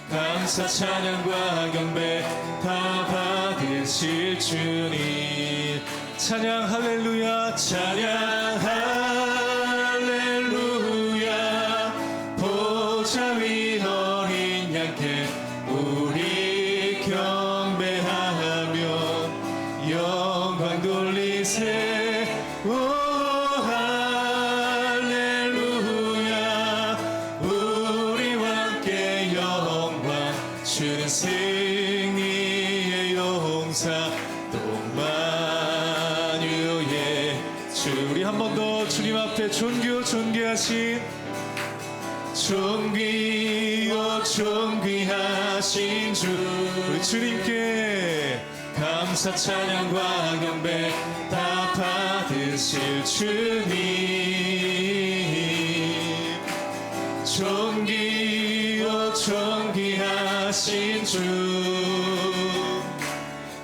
감사 찬양과 경배 다 받으실 주님. 찬양 할렐루야, 찬양 할렐루야. 보좌 위 어린 양께 우리 경배하며 영광 돌리세. 오 할렐루야. 우리와 함께 영광 주는 승리의 용사 동만유의 주. 우리 한 번 더 주님 앞에 존귀하신 존귀하신 주, 우리 주님께 감사 찬양과 경배 다 받으실 주님. 존귀하신 주,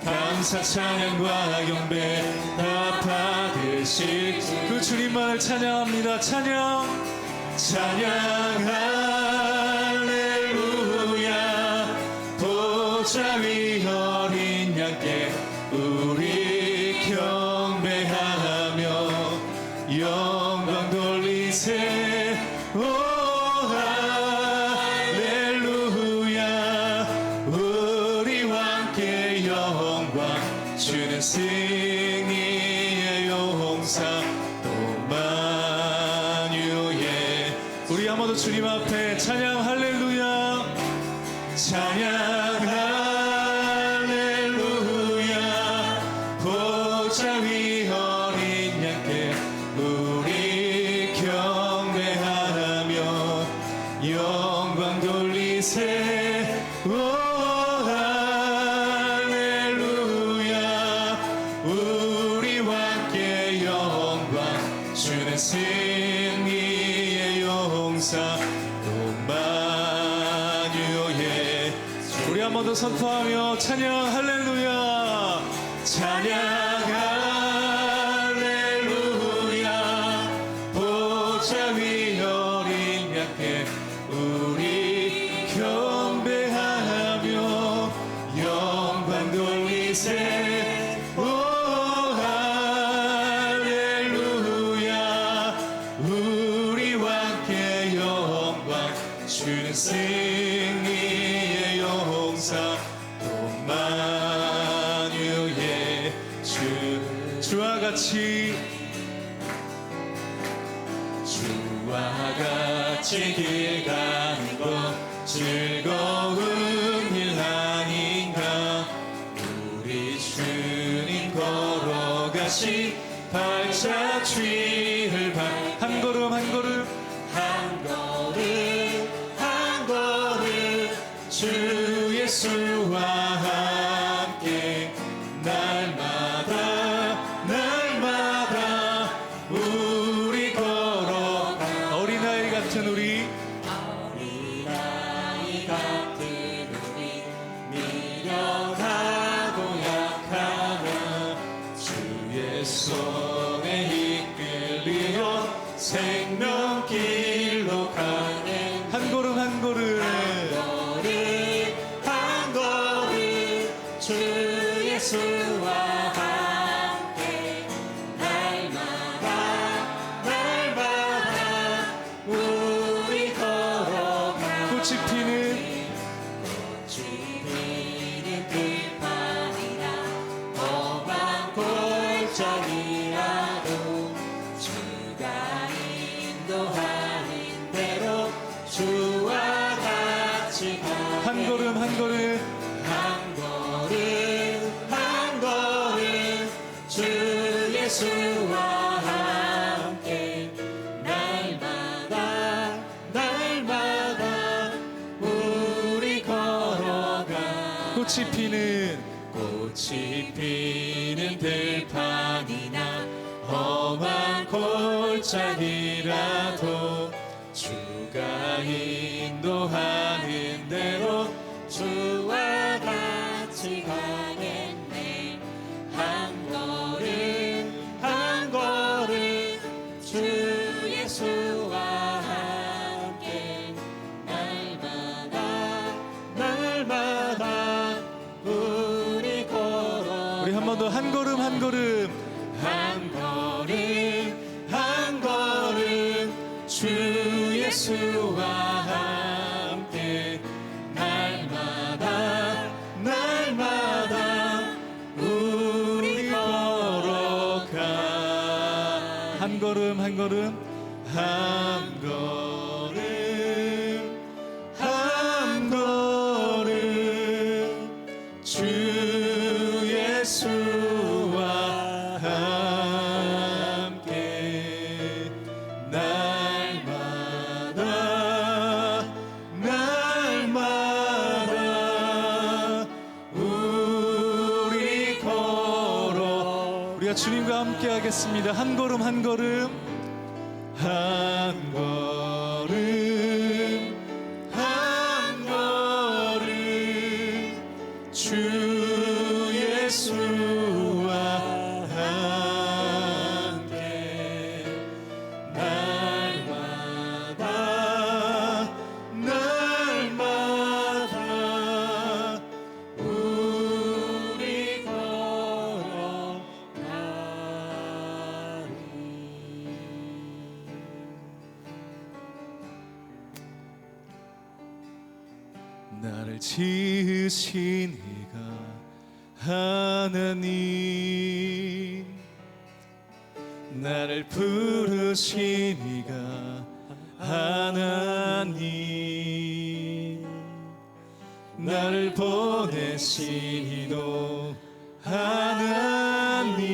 감사 찬양과 경배 다 받으실 주. 그 주님만을 찬양합니다. 찬양 할렐루야. 보좌 위 어린 양께 우리 경배하며 영광 돌리세. 오 할렐루야. 우리와 함께 영광 주는 승리의 용사 동만유의. 우리 한 번 더 주님 앞에 찬양 할렐루야, 찬양 할렐루야. 보좌 위 어린 양께 우리 경배하며 영광 돌리세. 오 할렐루야. 우리와 함께 영광 주는 승리의 용사 동만유의. 우리 한 번 더 선포하며 찬양 할렐루야, 찬양 할렐루야. 보좌 위 어린 양께 우리 경배하며 영광 돌리세. 오 할렐루야. 우리와 함께 영광 주는 승리의 용사 동만유의 주. 주와 같이 길 가는 것 즐거운 일 아닌가. 우리 주님 걸어가시 발짝 주의를 한 걸음 한 걸음 한 걸음 한 걸음 주 예수와 함께 날마다 우리 걸어가. 어린아이 같은 우리 미련하고 약하나 주의 손에 이끌리어 생명길로 가네. 한 걸음 한 걸음 한 걸음 주 예수와 함께 날마다 우리 걸어가. 꽃이 피는 들판이나 험한 골짜기라도 주가 인도하는 대로 주와 같이 가. 한 걸음 한 걸음 한 걸음 한 걸음 주 예수와 함께 날마다 우리 걸어가. 꽃이 피는 들판이나 험한 골짜기라도 주가 인도하는 대로 주와 같이 가겠네. 한 걸음 한 걸음 주 예수와 함께 날마다 번 더 한 걸음 한 걸음 한 걸음 한 걸음 주 예수와 함께 날마다 날마다 우리 걸어가. 한 걸음 한 걸음 한 걸음 한 걸음 주 예수와 함께 날마다 날마다 우리 걸어. 우리가 주님과 함께 하겠습니다. 한 걸음 한 걸음 한 걸음 한 걸음 주 예수와 함께 날마다 날마다 우리 걸어가리. 나를 지으신 이가 하나님, 나를 부르신 이가 하나님, 나를 보내신 이도 하나님,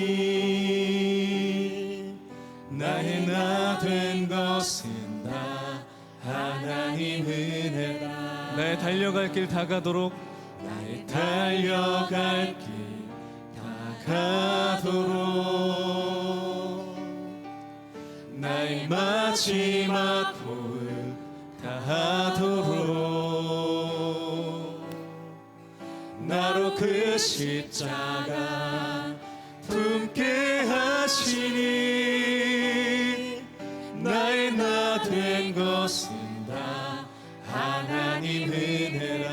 나의 나 된 것은 다 하나님 은혜라. 나의 달려갈 길 다가도록, 나의 달려갈 길 다가도록 나의 마지막 호흡 다하도록 나로 그 십자가 품게 하시니 나의 나 된 것은 다 하나님 은혜라.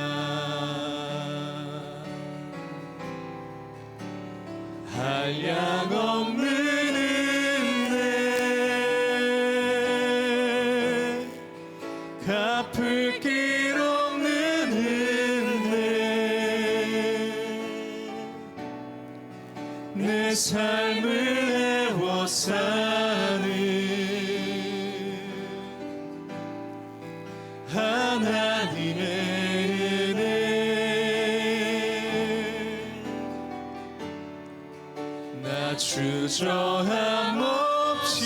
한량 없는 은혜, 갚을 길 없는 은혜, 내 삶을 애워싸는 하나님의 은혜, 나 주저함 없이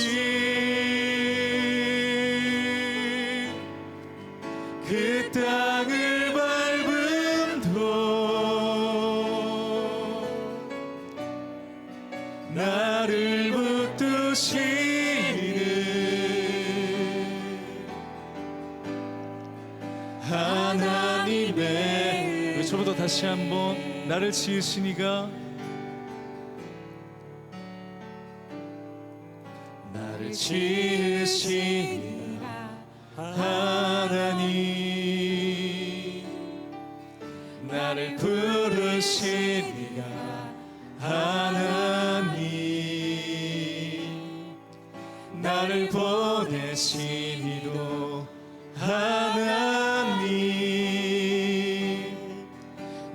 그 땅을 밟음도 나를 붙드시는 하나님의. 외쳐보다 다시 한번 나를 지으신 이가, 나를 지으신 하나님, 나를 부르신 이가 하나님, 나를 보내신 이도 하나님,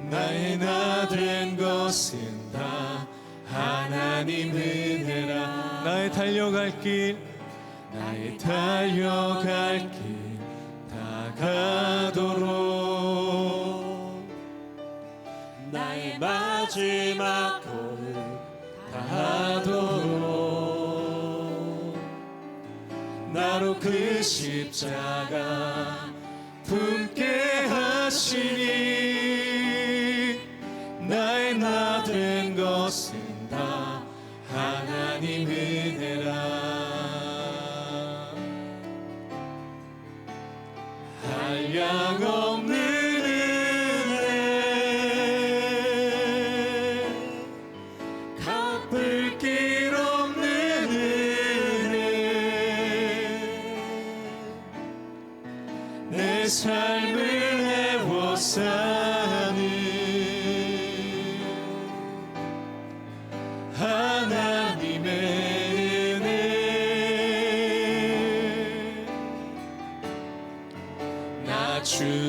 나의 나 된 것은 다 하나님 은혜라. 나의 달려갈 길, 나의 달려갈 길 다가도록 나의 마지막 호흡 다하도록 나로 그 십자가 품게 하시니 나의 나 된 것은 다 하나님 은혜라. 한량 없는 은혜, 갚을 길 없는 은혜, 내 삶을 애워싸는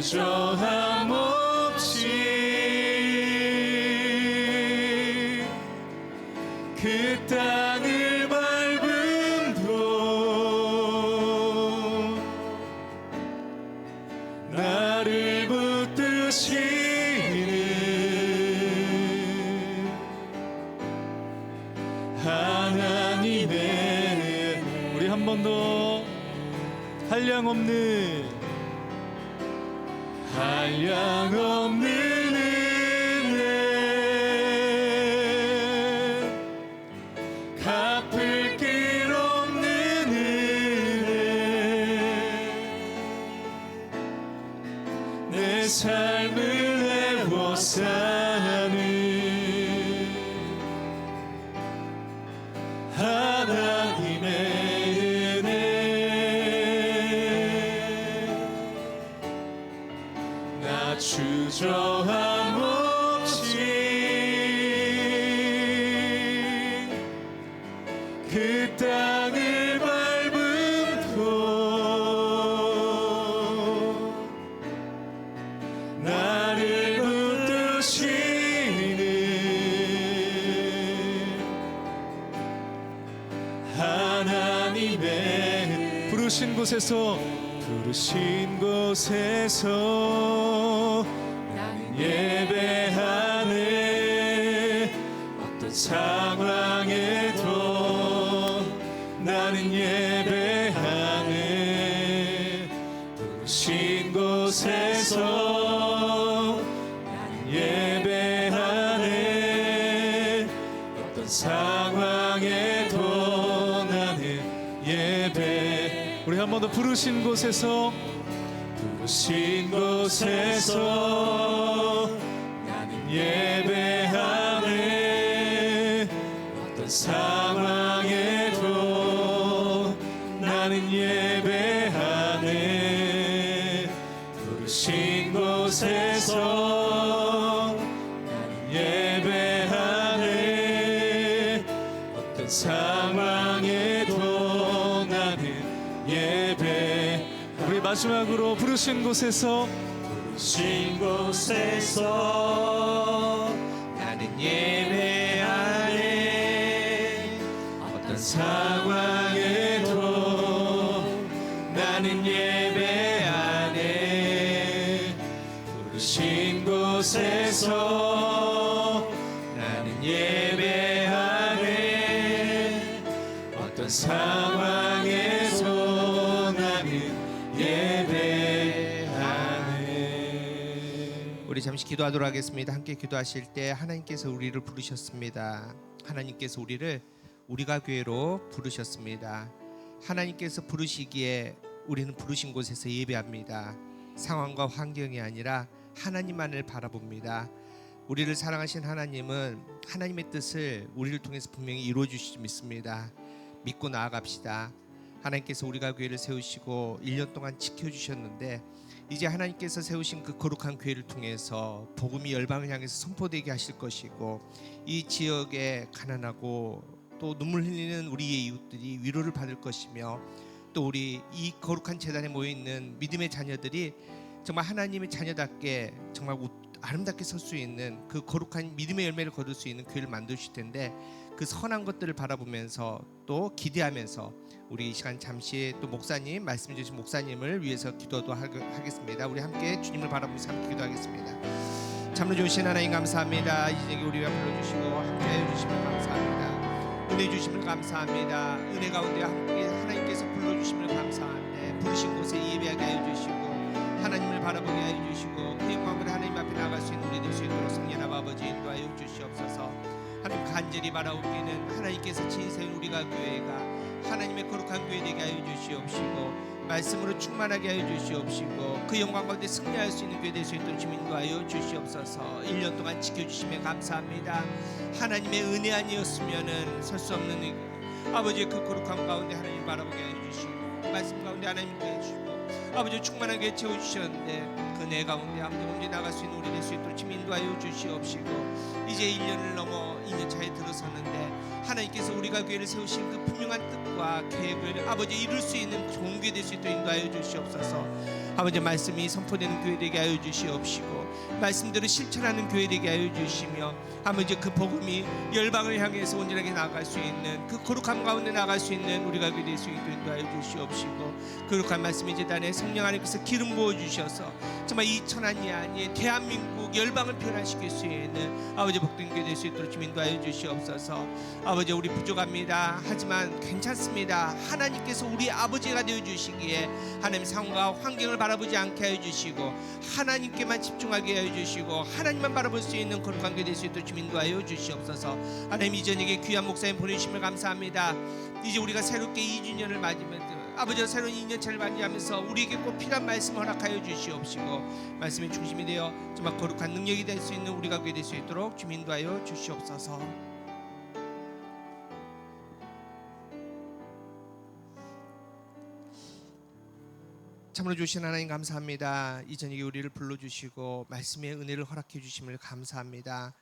주저함 없이 그 땅을 밟음도 나를 붙드시는 하나님의 우리 한 번 더 한량없는 은혜 갚을 길 없는 은혜 내 삶을 애워싸는 하나님의 은혜 나 주저함 없이 그 땅을 밟음도 나를 붙드시는 하나님의 부르신 곳에서 나는 예배하네 어떤 상황에도 나는 예배하네 부르신 곳에서 나는 예배하네 어떤 상황에도 나는 예배 우리 한 번 더 부르신 곳에서 부르신 곳에서 나는 예배하네 어떤 상황에도 나는 예배하네 부르신 곳에서 나는 예배하네 어떤 상황에도 나는 예배 우리 마지막으로 부르신 곳에서 부르신 곳에서 나는 예배하네 어떤 상황에도 나는 예배하네 부르신 곳에서 나는 예배하네 어떤 상황에서 나는 예배하네. 우리 잠시 기도하도록 하겠습니다. 함께 기도하실 때 하나님께서 우리를 부르셨습니다. 하나님께서 우리를 우리가 교회로 부르셨습니다. 하나님께서 부르시기에 우리는 부르신 곳에서 예배합니다. 상황과 환경이 아니라 하나님만을 바라봅니다. 우리를 사랑하신 하나님은 하나님의 뜻을 우리를 통해서 분명히 이루어 주실 믿습니다. 믿고 나아갑시다. 하나님께서 우리가 교회를 세우시고 1년 동안 지켜주셨는데 이제 하나님께서 세우신 그 거룩한 교회를 통해서 복음이 열방을 향해서 선포되게 하실 것이고 이 지역에 가난하고 또 눈물 흘리는 우리의 이웃들이 위로를 받을 것이며 또 우리 이 거룩한 제단에 모여있는 믿음의 자녀들이 정말 하나님의 자녀답게 정말 아름답게 설 수 있는 그 거룩한 믿음의 열매를 거둘 수 있는 교회를 만드실 텐데 그 선한 것들을 바라보면서 또 기대하면서 우리 이 시간 잠시 또 목사님 말씀 주신 목사님을 위해서 기도도 하겠습니다. 우리 함께 주님을 바라보면서 함께 기도하겠습니다. 참으로 좋으신 하나님 감사합니다. 이제 우리와 불러주시고 함께해 주시면 감사합니다. 은혜 주심을 감사합니다. 은혜 가운데 함께 하나님께서 불러주심을 감사한데 부르신 곳에 예배하게 하여 주시고 하나님을 바라보게 하여 주시고 그 영광으로 하나님 앞에 나갈 수 있는 우리 될 수 있도록 성령 아버지 인도하여 주시옵소서. 하나님 간절히 바라옵기는 하나님께서 진세운 우리가 교회가 하나님의 거룩한 교회 되게 하여 주시옵시고 말씀으로 충만하게 하여 주시옵시고 그 영광 가운데 승리할 수 있는 교회 될 수 있도록 주님 인도하여 주시옵소서. 1년 동안 지켜주시며 감사합니다. 하나님의 은혜 아니었으면은 설 수 없는 아버지의 그 거룩한 가운데 하나님 바라보게 하여 주시고 말씀 가운데 하나님께 해주시고 아버지 충만하게 채워주셨는데 그 내 가운데 아무데 나갈 수 있는 우리 될 수 있도록 주님 인도하여 주시옵시고 이제 1년을 넘어 2년 차에 들어섰는데 하나님께서 우리가 교회를 세우신 그 분명한 뜻과 계획을 아버지 이룰 수 있는 좋은 교회 될 수 있도록 인도하여 주시옵소서. 아버지 말씀이 선포되는 교회 되게 하여 주시옵시고 말씀대로 실천하는 교회 되게 하여 주시며 아버지 그 복음이 열방을 향해서 온전하게 나아갈 수 있는 그 거룩함 가운데 나아갈 수 있는 우리가 될 수 있도록 인도하여 주시옵시고 거룩한 말씀이 재단에 성령 하나님께서 기름 부어 주셔서 정말 이 천안이 아닌 대한민국 열방을 변화시킬 수 있는 아버지 복된 교회 될 수 있도록 좀 인도하여 주시옵소서. 아버지 우리 부족합니다. 하지만 괜찮습니다. 하나님께서 우리 아버지가 되어 주시기에 하나님 상황과 환경을 바라보지 않게 하여 주시고 하나님께만 집중하게 하여 주시고 하나님만 바라볼 수 있는 거룩한 교회 될 수 있도록 좀 인도하여 주시옵소서. 하나님 이 저녁에 귀한 목사님 보내주심을 감사합니다. 이제 우리가 새롭게 2주년을 맞으면서 아버지와 새로운 2년차를 맞이하면서 우리에게 꼭 필요한 말씀을 허락하여 주시옵시고 말씀의 중심이 되어 정말 거룩한 능력이 될 수 있는 우리가 될 수 있도록 좀 인도하여 주시옵소서. 참으로 주신 하나님 감사합니다. 이 저녁에 우리를 불러주시고 말씀의 은혜를 허락해 주심을 감사합니다.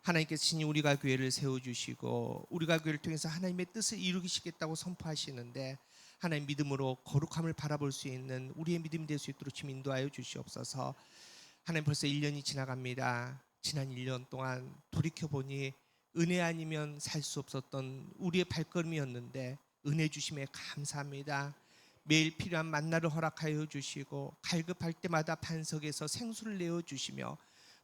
하나님께서 친히 우리가 교회를 세워주시고 우리가 교회를 통해서 하나님의 뜻을 이루시겠다고 선포하시는데 하나님 믿음으로 거룩함을 바라볼 수 있는 우리의 믿음이 될 수 있도록 좀 인도하여 주시옵소서. 하나님 벌써 1년이 지나갑니다. 지난 1년 동안 돌이켜보니 은혜 아니면 살 수 없었던 우리의 발걸음이었는데 은혜 주심에 감사합니다. 매일 필요한 만나를 허락하여 주시고 갈급할 때마다 반석에서 생수를 내어 주시며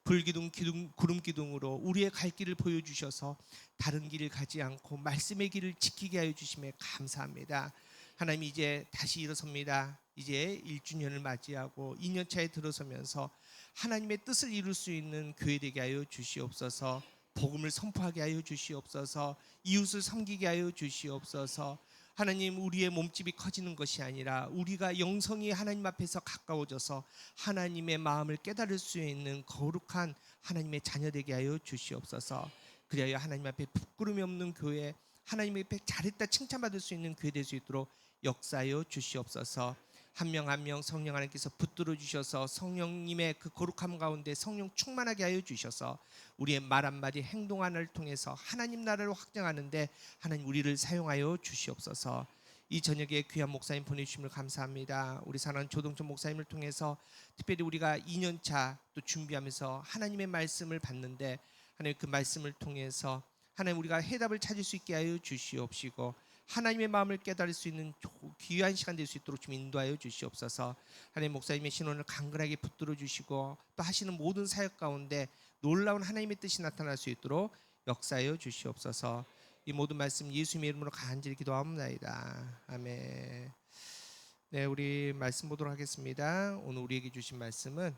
불기둥 구름 기둥으로 우리의 갈 길을 보여주셔서 다른 길을 가지 않고 말씀의 길을 지키게 하여 주심에 감사합니다. 하나님 이제 다시 일어섭니다. 이제 1주년을 맞이하고 2년차에 들어서면서 하나님의 뜻을 이룰 수 있는 교회 되게 하여 주시옵소서. 복음을 선포하게 하여 주시옵소서. 이웃을 섬기게 하여 주시옵소서. 하나님 우리의 몸집이 커지는 것이 아니라 우리가 영성이 하나님 앞에서 가까워져서 하나님의 마음을 깨달을 수 있는 거룩한 하나님의 자녀 되게 하여 주시옵소서. 그리하여 하나님 앞에 부끄러움이 없는 교회, 하나님 앞에 잘했다 칭찬받을 수 있는 교회 될 수 있도록 역사하여 주시옵소서. 한 명 한 명 성령 하나님께서 붙들어 주셔서 성령님의 그 거룩함 가운데 성령 충만하게 하여 주셔서 우리의 말 한마디 행동 하나를 통해서 하나님 나라를 확장하는데 하나님 우리를 사용하여 주시옵소서. 이 저녁에 귀한 목사님 보내주심을 감사합니다. 우리 사랑하는 조동천 목사님을 통해서 특별히 우리가 2년차 또 준비하면서 하나님의 말씀을 받는데 하나님 그 말씀을 통해서 하나님 우리가 해답을 찾을 수 있게 하여 주시옵시고 하나님의 마음을 깨달을 수 있는 귀한 시간 될 수 있도록 좀 인도하여 주시옵소서. 하나님 목사님의 신원을 강건하게 붙들어 주시고 또 하시는 모든 사역 가운데 놀라운 하나님의 뜻이 나타날 수 있도록 역사하여 주시옵소서. 이 모든 말씀 예수님의 이름으로 간절히 기도합니다. 아멘. 네, 우리 말씀 보도록 하겠습니다. 오늘 우리에게 주신 말씀은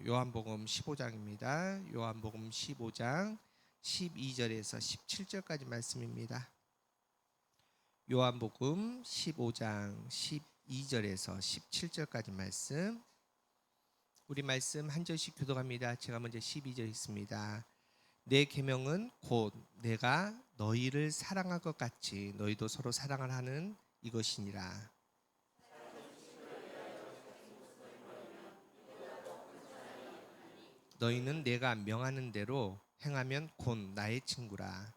요한복음 15장입니다. 요한복음 15장 12절에서 17절까지 말씀입니다. 요한복음 15장 12절에서 17절까지 말씀. 우리 말씀 한 절씩 교독합니다. 제가 먼저 12절 읽습니다. 내 계명은 곧 내가 너희를 사랑한 것 같이 너희도 서로 사랑을 하는 이것이니라. 너희는 내가 명하는 대로 행하면 곧 나의 친구라.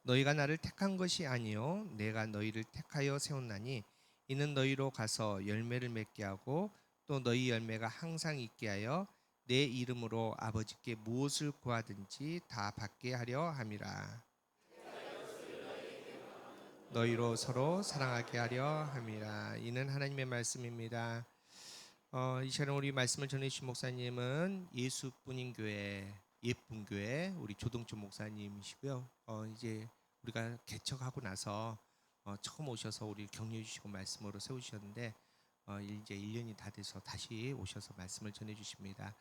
너희가 나를 택한 것이 아니요 내가 너희를 택하여 세웠나니 이는 너희로 가서 열매를 맺게 하고 또 너희 열매가 항상 있게 하여 내 이름으로 아버지께 무엇을 구하든지 다 받게 하려 함이라. 너희로 서로 사랑하게 하려 함이라. 이는 하나님의 말씀입니다. 이 시간 우리 말씀을 전해주신 목사님은 예수뿐인 교회, 예쁜 교회 우리 조동천 목사님이시고요. 이제 우리가 개척하고 나서 처음 오셔서 우리 격려해 주시고 말씀으로 세우셨는데 이제 1년이 다 돼서 다시 오셔서 말씀을 전해 주십니다.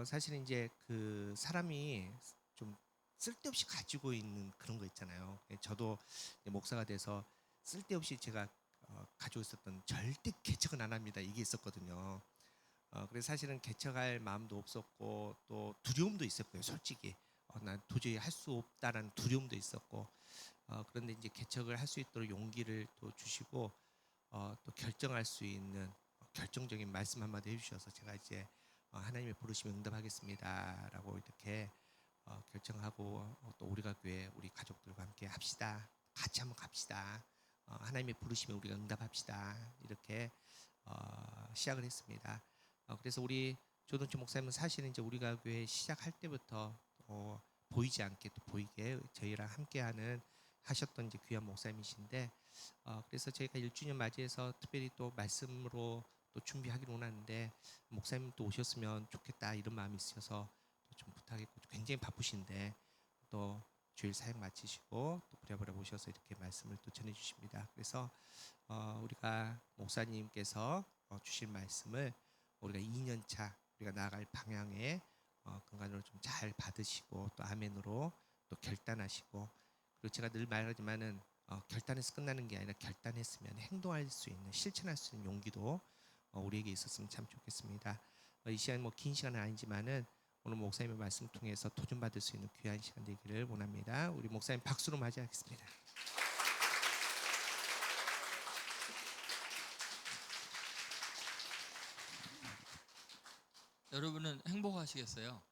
사실은 이제 그 사람이 좀 쓸데없이 가지고 있는 그런 거 있잖아요. 저도 목사가 돼서 쓸데없이 제가 가지고 있었던 절대 개척은 안 합니다. 이게 있었거든요. 그래서 사실은 개척할 마음도 없었고 또 두려움도 있었고요. 솔직히 난 도저히 할 수 없다라는 두려움도 있었고 그런데 이제 개척을 할 수 있도록 용기를 또 주시고 또 결정할 수 있는 결정적인 말씀 한마디 해주셔서 제가 이제 하나님의 부르심에 응답하겠습니다라고 이렇게 결정하고 또 우리가 교회 우리 가족들과 함께 합시다. 같이 한번 갑시다. 하나님의 부르심에 우리가 응답합시다. 이렇게 시작을 했습니다. 그래서 우리 조동철 목사님은 사실은 이제 우리가 교회 시작할 때부터 보이지 않게 또 보이게 저희랑 함께하는 하셨던 이제 귀한 목사님이신데 그래서 저희가 1주년 맞이해서 특별히 또 말씀으로 또 준비하기로 하는데 목사님 또 오셨으면 좋겠다 이런 마음이 있어서 좀 부탁했고 굉장히 바쁘신데 또 주일 사역 마치시고 또 부랴부랴 오셔서 이렇게 말씀을 또 전해주십니다. 그래서 우리가 목사님께서 주실 말씀을 우리가 2년차 우리가 나아갈 방향에 근간으로 좀 잘 받으시고 또 아멘으로 또 결단하시고 그리고 제가 늘 말하지만은 결단해서 끝나는 게 아니라 결단했으면 행동할 수 있는 실천할 수 있는 용기도 우리에게 있었으면 참 좋겠습니다. 이 시간 뭐 긴 시간은 아니지만은 오늘 목사님의 말씀 통해서 도전받을 수 있는 귀한 시간 되기를 원합니다. 우리 목사님 박수로 맞이하겠습니다. 여러분은 행복하시겠어요?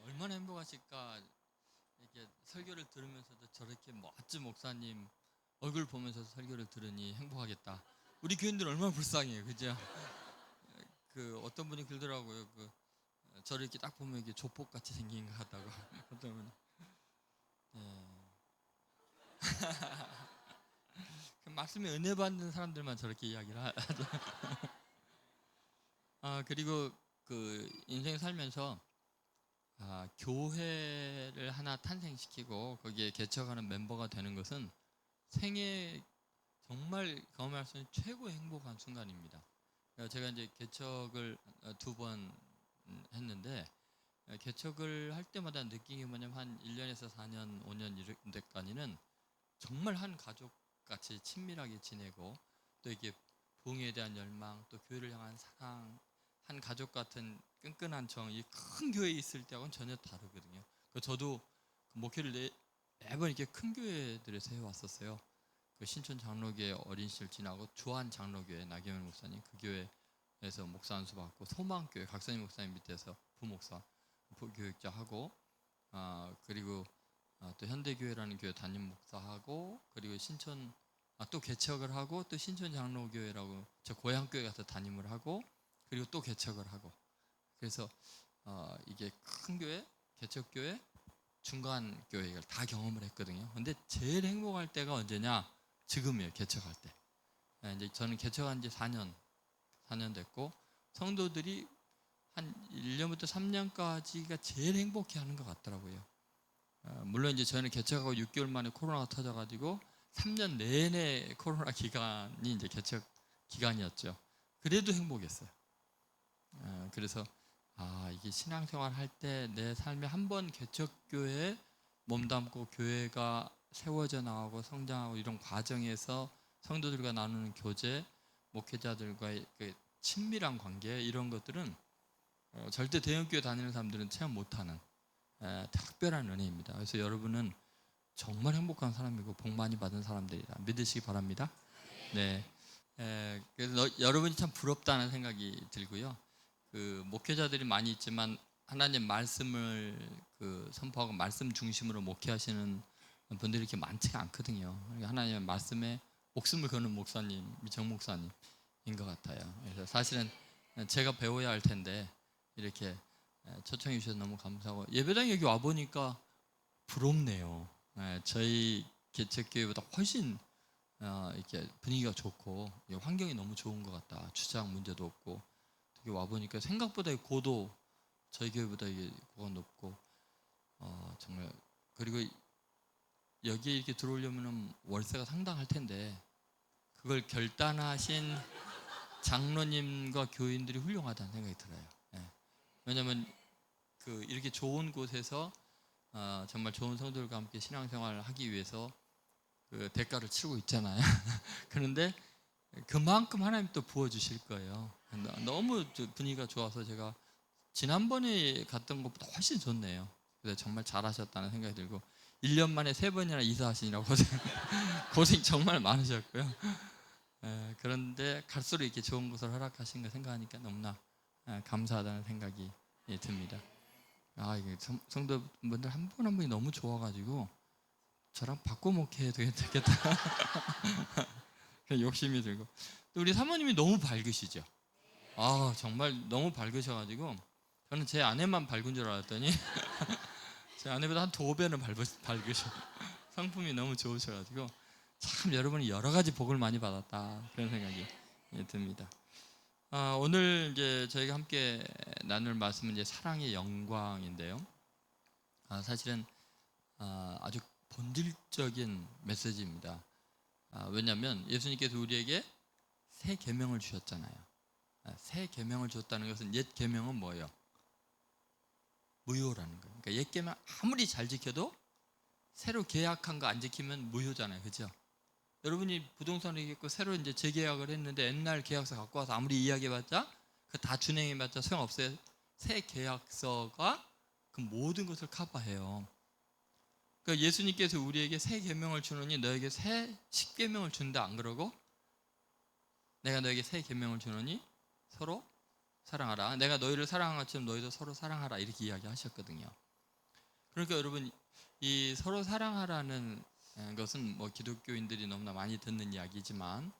얼마나 행복하실까? 이렇게 설교를 들으면서도 저렇게 멋진 목사님 얼굴 보면서 설교를 들으니 행복하겠다. 우리 교인들 얼마나 불쌍해요, 그죠? 그 어떤 분이 그러더라고요. 저를 이렇게 딱 보면 이게 조폭 같이 생긴 것 같다고. 어떤 분이. 그 말씀에 은혜 받는 사람들만 저렇게 이야기를 하죠. 그리고 그 인생 살면서 교회를 하나 탄생시키고 거기에 개척하는 멤버가 되는 것은 생애 정말 경험할 수 있는 최고의 행복한 순간입니다. 제가 이제 개척을 2번 했는데 개척을 할 때마다 느낀 게 뭐냐면 한 1년에서 4년, 5년 이럴 때까지는 정말 한 가족같이 친밀하게 지내고 또 이게 부흥에 대한 열망, 또 교회를 향한 사랑, 한 가족 같은 끈끈한 정, 이 큰 교회에 있을 때하고는 전혀 다르거든요. 저도 목회를 매번 이렇게 큰 교회들에서 해왔었어요. 그 신촌 장로교회 어린 시절 지나고 주한 장로교회 나경원 목사님 그 교회에서 목사 안수 받고 소망교회 각선임 목사님 밑에서 부목사 부교육자 하고 그리고 또 현대교회라는 교회 담임 목사하고 그리고 신촌 또 개척을 하고 또 신촌 장로교회라고 저 고향교회 가서 담임을 하고 그리고 또 개척을 하고 그래서 이게 큰 교회, 개척교회, 중간 교회를 다 경험을 했거든요. 근데 제일 행복할 때가 언제냐? 지금이에요. 개척할 때. 이제 저는 개척한 지 4년 됐고 성도들이 한 1년부터 3년까지가 제일 행복해하는 것 같더라고요. 물론 이제 저는 개척하고 6개월 만에 코로나가 터져가지고 3년 내내 코로나 기간이 이제 개척 기간이었죠. 그래도 행복했어요. 그래서 이게 신앙생활 할 때 내 삶에 한 번 개척교회에 몸담고 교회가 세워져 나가고 성장하고 이런 과정에서 성도들과 나누는 교제, 목회자들과의 그 친밀한 관계 이런 것들은 절대 대형교회 다니는 사람들은 체험 못하는 특별한 은혜입니다. 그래서 여러분은 정말 행복한 사람이고 복 많이 받은 사람들이다 믿으시기 바랍니다. 네. 그래서 여러분이 참 부럽다는 생각이 들고요. 그 목회자들이 많이 있지만 하나님 말씀을 선포하고 말씀 중심으로 목회하시는 분들이 이렇게 많지가 않거든요. 하나님의 말씀에 목숨을 거는 목사님이 정 목사님인 것 같아요. 그래서 사실은 제가 배워야 할 텐데 이렇게 초청해 주셔서 너무 감사하고 예배당 여기 와 보니까 부럽네요. 저희 개척교회보다 훨씬 이렇게 분위기가 좋고 환경이 너무 좋은 것 같다. 주차장 문제도 없고 여기 와 보니까 생각보다 고도 저희 교회보다 이게 고가 높고 정말 그리고 여기에 이렇게 들어오려면 월세가 상당할 텐데 그걸 결단하신 장로님과 교인들이 훌륭하다는 생각이 들어요. 왜냐하면 이렇게 좋은 곳에서 정말 좋은 성도들과 함께 신앙생활을 하기 위해서 그 대가를 치르고 있잖아요. 그런데 그만큼 하나님 또 부어주실 거예요. 너무 분위기가 좋아서 제가 지난번에 갔던 것보다 훨씬 좋네요. 그래서 정말 잘하셨다는 생각이 들고 1년 만에 3번이나 이사하시느라고 고생 정말 많으셨고요. 그런데 갈수록 이렇게 좋은 곳을 허락하신 거 생각하니까 너무나 감사하다는 생각이 듭니다. 이게 성도분들 한 분 한 분이 너무 좋아가지고 저랑 바꿔 먹게 되겠다. 욕심이 들고. 또 우리 사모님이 너무 밝으시죠. 정말 너무 밝으셔가지고 저는 제 아내만 밝은 줄 알았더니 제 아내보다 한 2배는 밝으셔. 성품이 너무 좋으셔가지고 참 여러분이 여러 가지 복을 많이 받았다 그런 생각이 듭니다. 오늘 이제 저희가 함께 나눌 말씀은 이제 사랑의 영광인데요. 사실은 아주 본질적인 메시지입니다. 왜냐하면 예수님께서 우리에게 새 계명을 주셨잖아요. 새 계명을 줬다는 것은 옛 계명은 뭐예요? 무효라는 거예요. 그러니까 옛 계명 아무리 잘 지켜도 새로 계약한 거 안 지키면 무효잖아요, 그렇죠? 여러분이 부동산을 얘기했고 새로 이제 재계약을 했는데 옛날 계약서 갖고 와서 아무리 이야기해봤자 그 다 준행해봤자 소용없어요. 새 계약서가 그 모든 것을 커버해요. 그러니까 예수님께서 우리에게 새 계명을 주느니 너에게 새 십계명을 준다 안 그러고 내가 너에게 새 계명을 주느니 서로 사랑하라. 내가 너희를 사랑한 것처럼 너희도 서로 사랑하라 이렇게 이야기하셨거든요. 그러니까 여러분 이 서로 사랑하라는 것은 뭐 기독교인들이 너무나 많이 듣는 이야기지만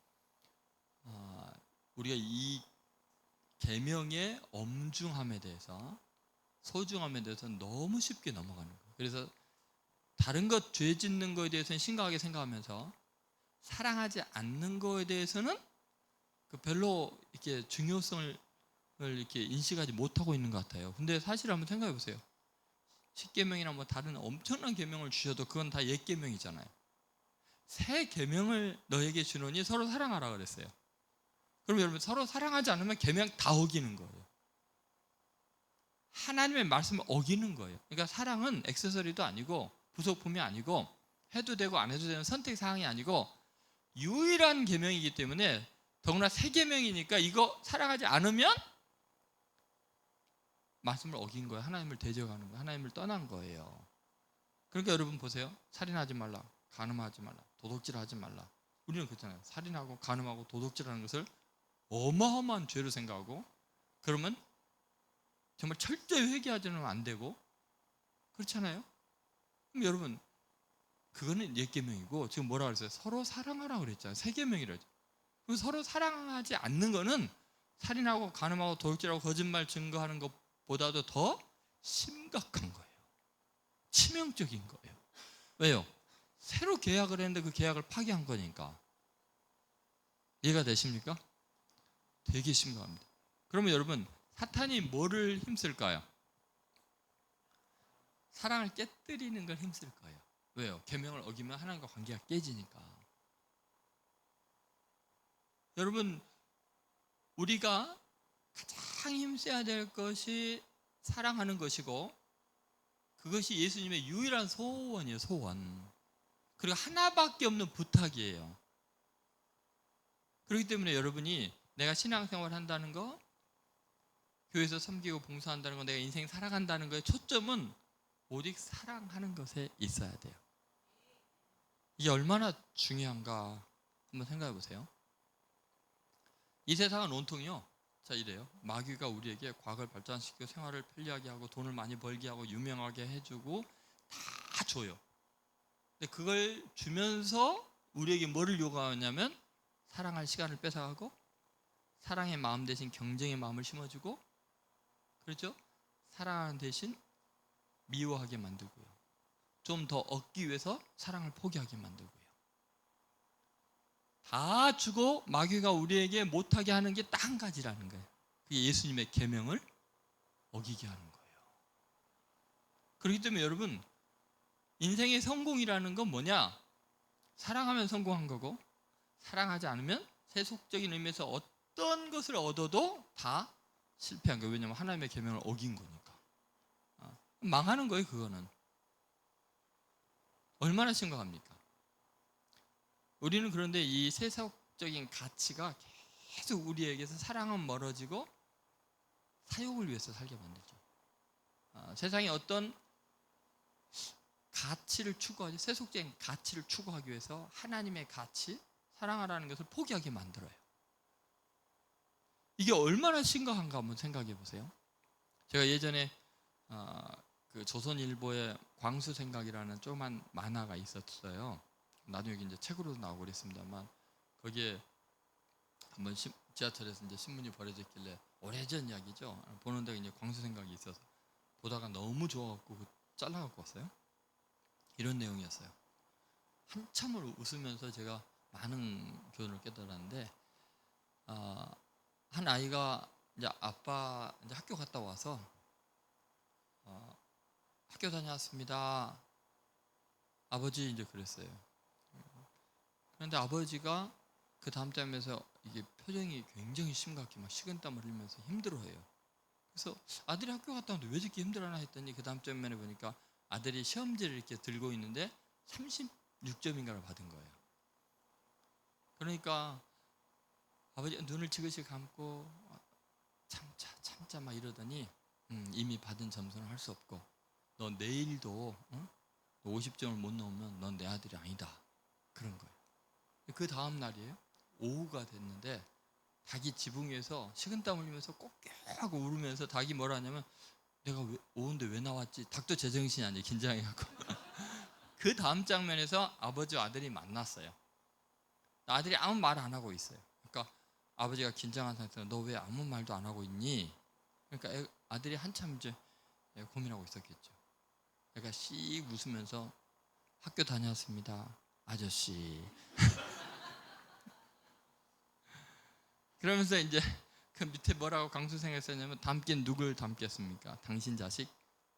우리가 이 계명의 엄중함에 대해서 소중함에 대해서 너무 쉽게 넘어가는 거예요. 그래서 다른 것 죄 짓는 거에 대해서는 심각하게 생각하면서 사랑하지 않는 거에 대해서는 별로 이렇게 중요성을 이렇게 인식하지 못하고 있는 것 같아요. 근데 사실 한번 생각해 보세요. 십계명이나 뭐 다른 엄청난 계명을 주셔도 그건 다 옛 계명이잖아요. 새 계명을 너에게 주노니 서로 사랑하라 그랬어요. 그럼 여러분 서로 사랑하지 않으면 계명 다 어기는 거예요. 하나님의 말씀을 어기는 거예요. 그러니까 사랑은 액세서리도 아니고 부속품이 아니고 해도 되고 안 해도 되는 선택 사항이 아니고 유일한 계명이기 때문에 더구나 새 계명이니까 이거 사랑하지 않으면 말씀을 어긴 거예요. 하나님을 대적하는 거예요. 하나님을 떠난 거예요. 그러니까 여러분 보세요. 살인하지 말라, 간음하지 말라, 도둑질하지 말라. 우리는 그렇잖아요. 살인하고 간음하고 도둑질하는 것을 어마어마한 죄로 생각하고 그러면 정말 절대 회개하지는 안 되고 그렇잖아요. 그럼 여러분 그거는 옛 계명이고 지금 뭐라 그랬어요? 서로 사랑하라 그랬잖아요. 새 계명이라죠. 그리고 서로 사랑하지 않는 거는 살인하고 간음하고 도둑질하고 거짓말 증거하는 것보다도 더 심각한 거예요. 치명적인 거예요. 왜요? 새로 계약을 했는데 그 계약을 파기한 거니까. 이해가 되십니까? 되게 심각합니다. 그러면 여러분 사탄이 뭐를 힘쓸까요? 사랑을 깨뜨리는 걸 힘쓸 거예요. 왜요? 계명을 어기면 하나님과 관계가 깨지니까. 여러분 우리가 가장 힘써야 될 것이 사랑하는 것이고 그것이 예수님의 유일한 소원이에요. 소원. 그리고 하나밖에 없는 부탁이에요. 그렇기 때문에 여러분이 내가 신앙생활 한다는 거, 교회에서 섬기고 봉사한다는 거, 내가 인생 살아간다는 거에 초점은 오직 사랑하는 것에 있어야 돼요. 이게 얼마나 중요한가 한번 생각해 보세요. 이 세상은 온통이요. 자 이래요. 마귀가 우리에게 과거를 발전시키고 생활을 편리하게 하고 돈을 많이 벌게 하고 유명하게 해주고 다 줘요. 근데 그걸 주면서 우리에게 뭐를 요구하냐면 사랑할 시간을 뺏어가고 사랑의 마음 대신 경쟁의 마음을 심어주고 그렇죠? 사랑하는 대신 미워하게 만들고요. 좀 더 얻기 위해서 사랑을 포기하게 만들고요. 다 주고 마귀가 우리에게 못하게 하는 게 딱 한 가지라는 거예요. 그게 예수님의 계명을 어기게 하는 거예요. 그렇기 때문에 여러분 인생의 성공이라는 건 뭐냐? 사랑하면 성공한 거고 사랑하지 않으면 세속적인 의미에서 어떤 것을 얻어도 다 실패한 거예요. 왜냐하면 하나님의 계명을 어긴 거니까. 망하는 거예요. 그거는. 얼마나 심각합니까? 우리는 그런데 이 세속적인 가치가 계속 우리에게서 사랑은 멀어지고 사욕을 위해서 살게 만들죠. 세상에 어떤 가치를 추구하지, 세속적인 가치를 추구하기 위해서 하나님의 가치, 사랑하라는 것을 포기하게 만들어요. 이게 얼마나 심각한가 한번 생각해 보세요. 제가 예전에 그 조선일보에 광수생각이라는 조그만 만화가 있었어요. 나중에 이제 책으로도 나오고 그랬습니다만 거기에 한번 지하철에서 이제 신문이 버려졌길래 오래전 이야기죠. 보는데 이제 광수생각이 있어서 보다가 너무 좋아갖고 잘라갖고 왔어요. 이런 내용이었어요. 한참을 웃으면서 제가 많은 교훈을 깨달았는데 한 아이가 이제 아빠 이제 학교 갔다 와서 학교 다녀왔습니다. 아버지 이제 그랬어요. 그런데 아버지가 그 다음 쯤에서 이게 표정이 굉장히 심각해 막 식은땀을 흘리면서 힘들어해요. 그래서 아들이 학교 갔다 왔는데 왜 저렇게 힘들어하나 했더니 그 다음 쯤에 보니까 아들이 시험지를 이렇게 들고 있는데 36점인가를 받은 거예요. 그러니까 아버지 눈을 지그시 감고 참자 막 이러더니 이미 받은 점수는 할 수 없고 너 내일도 50점을 못 넣으면 넌 내 아들이 아니다. 그런 거예요. 그 다음 날이에요. 오후가 됐는데 닭이 지붕 위에서 식은땀 흘리면서 꼬끼하고 울으면서 닭이 뭐라 하냐면 내가 오는데 왜 나왔지? 닭도 제정신이 아니에요. 긴장해갖고. 그 다음 장면에서 아버지와 아들이 만났어요. 아들이 아무 말 안 하고 있어요. 그러니까 아버지가 긴장한 상태에서 너 왜 아무 말도 안 하고 있니? 그러니까 아들이 한참 이제 고민하고 있었겠죠. 그러니까 씩 웃으면서 학교 다녔습니다. 아저씨. 그러면서 이제 그 밑에 뭐라고 강수생을 썼냐면 닮긴 누굴 닮겠습니까? 당신 자식,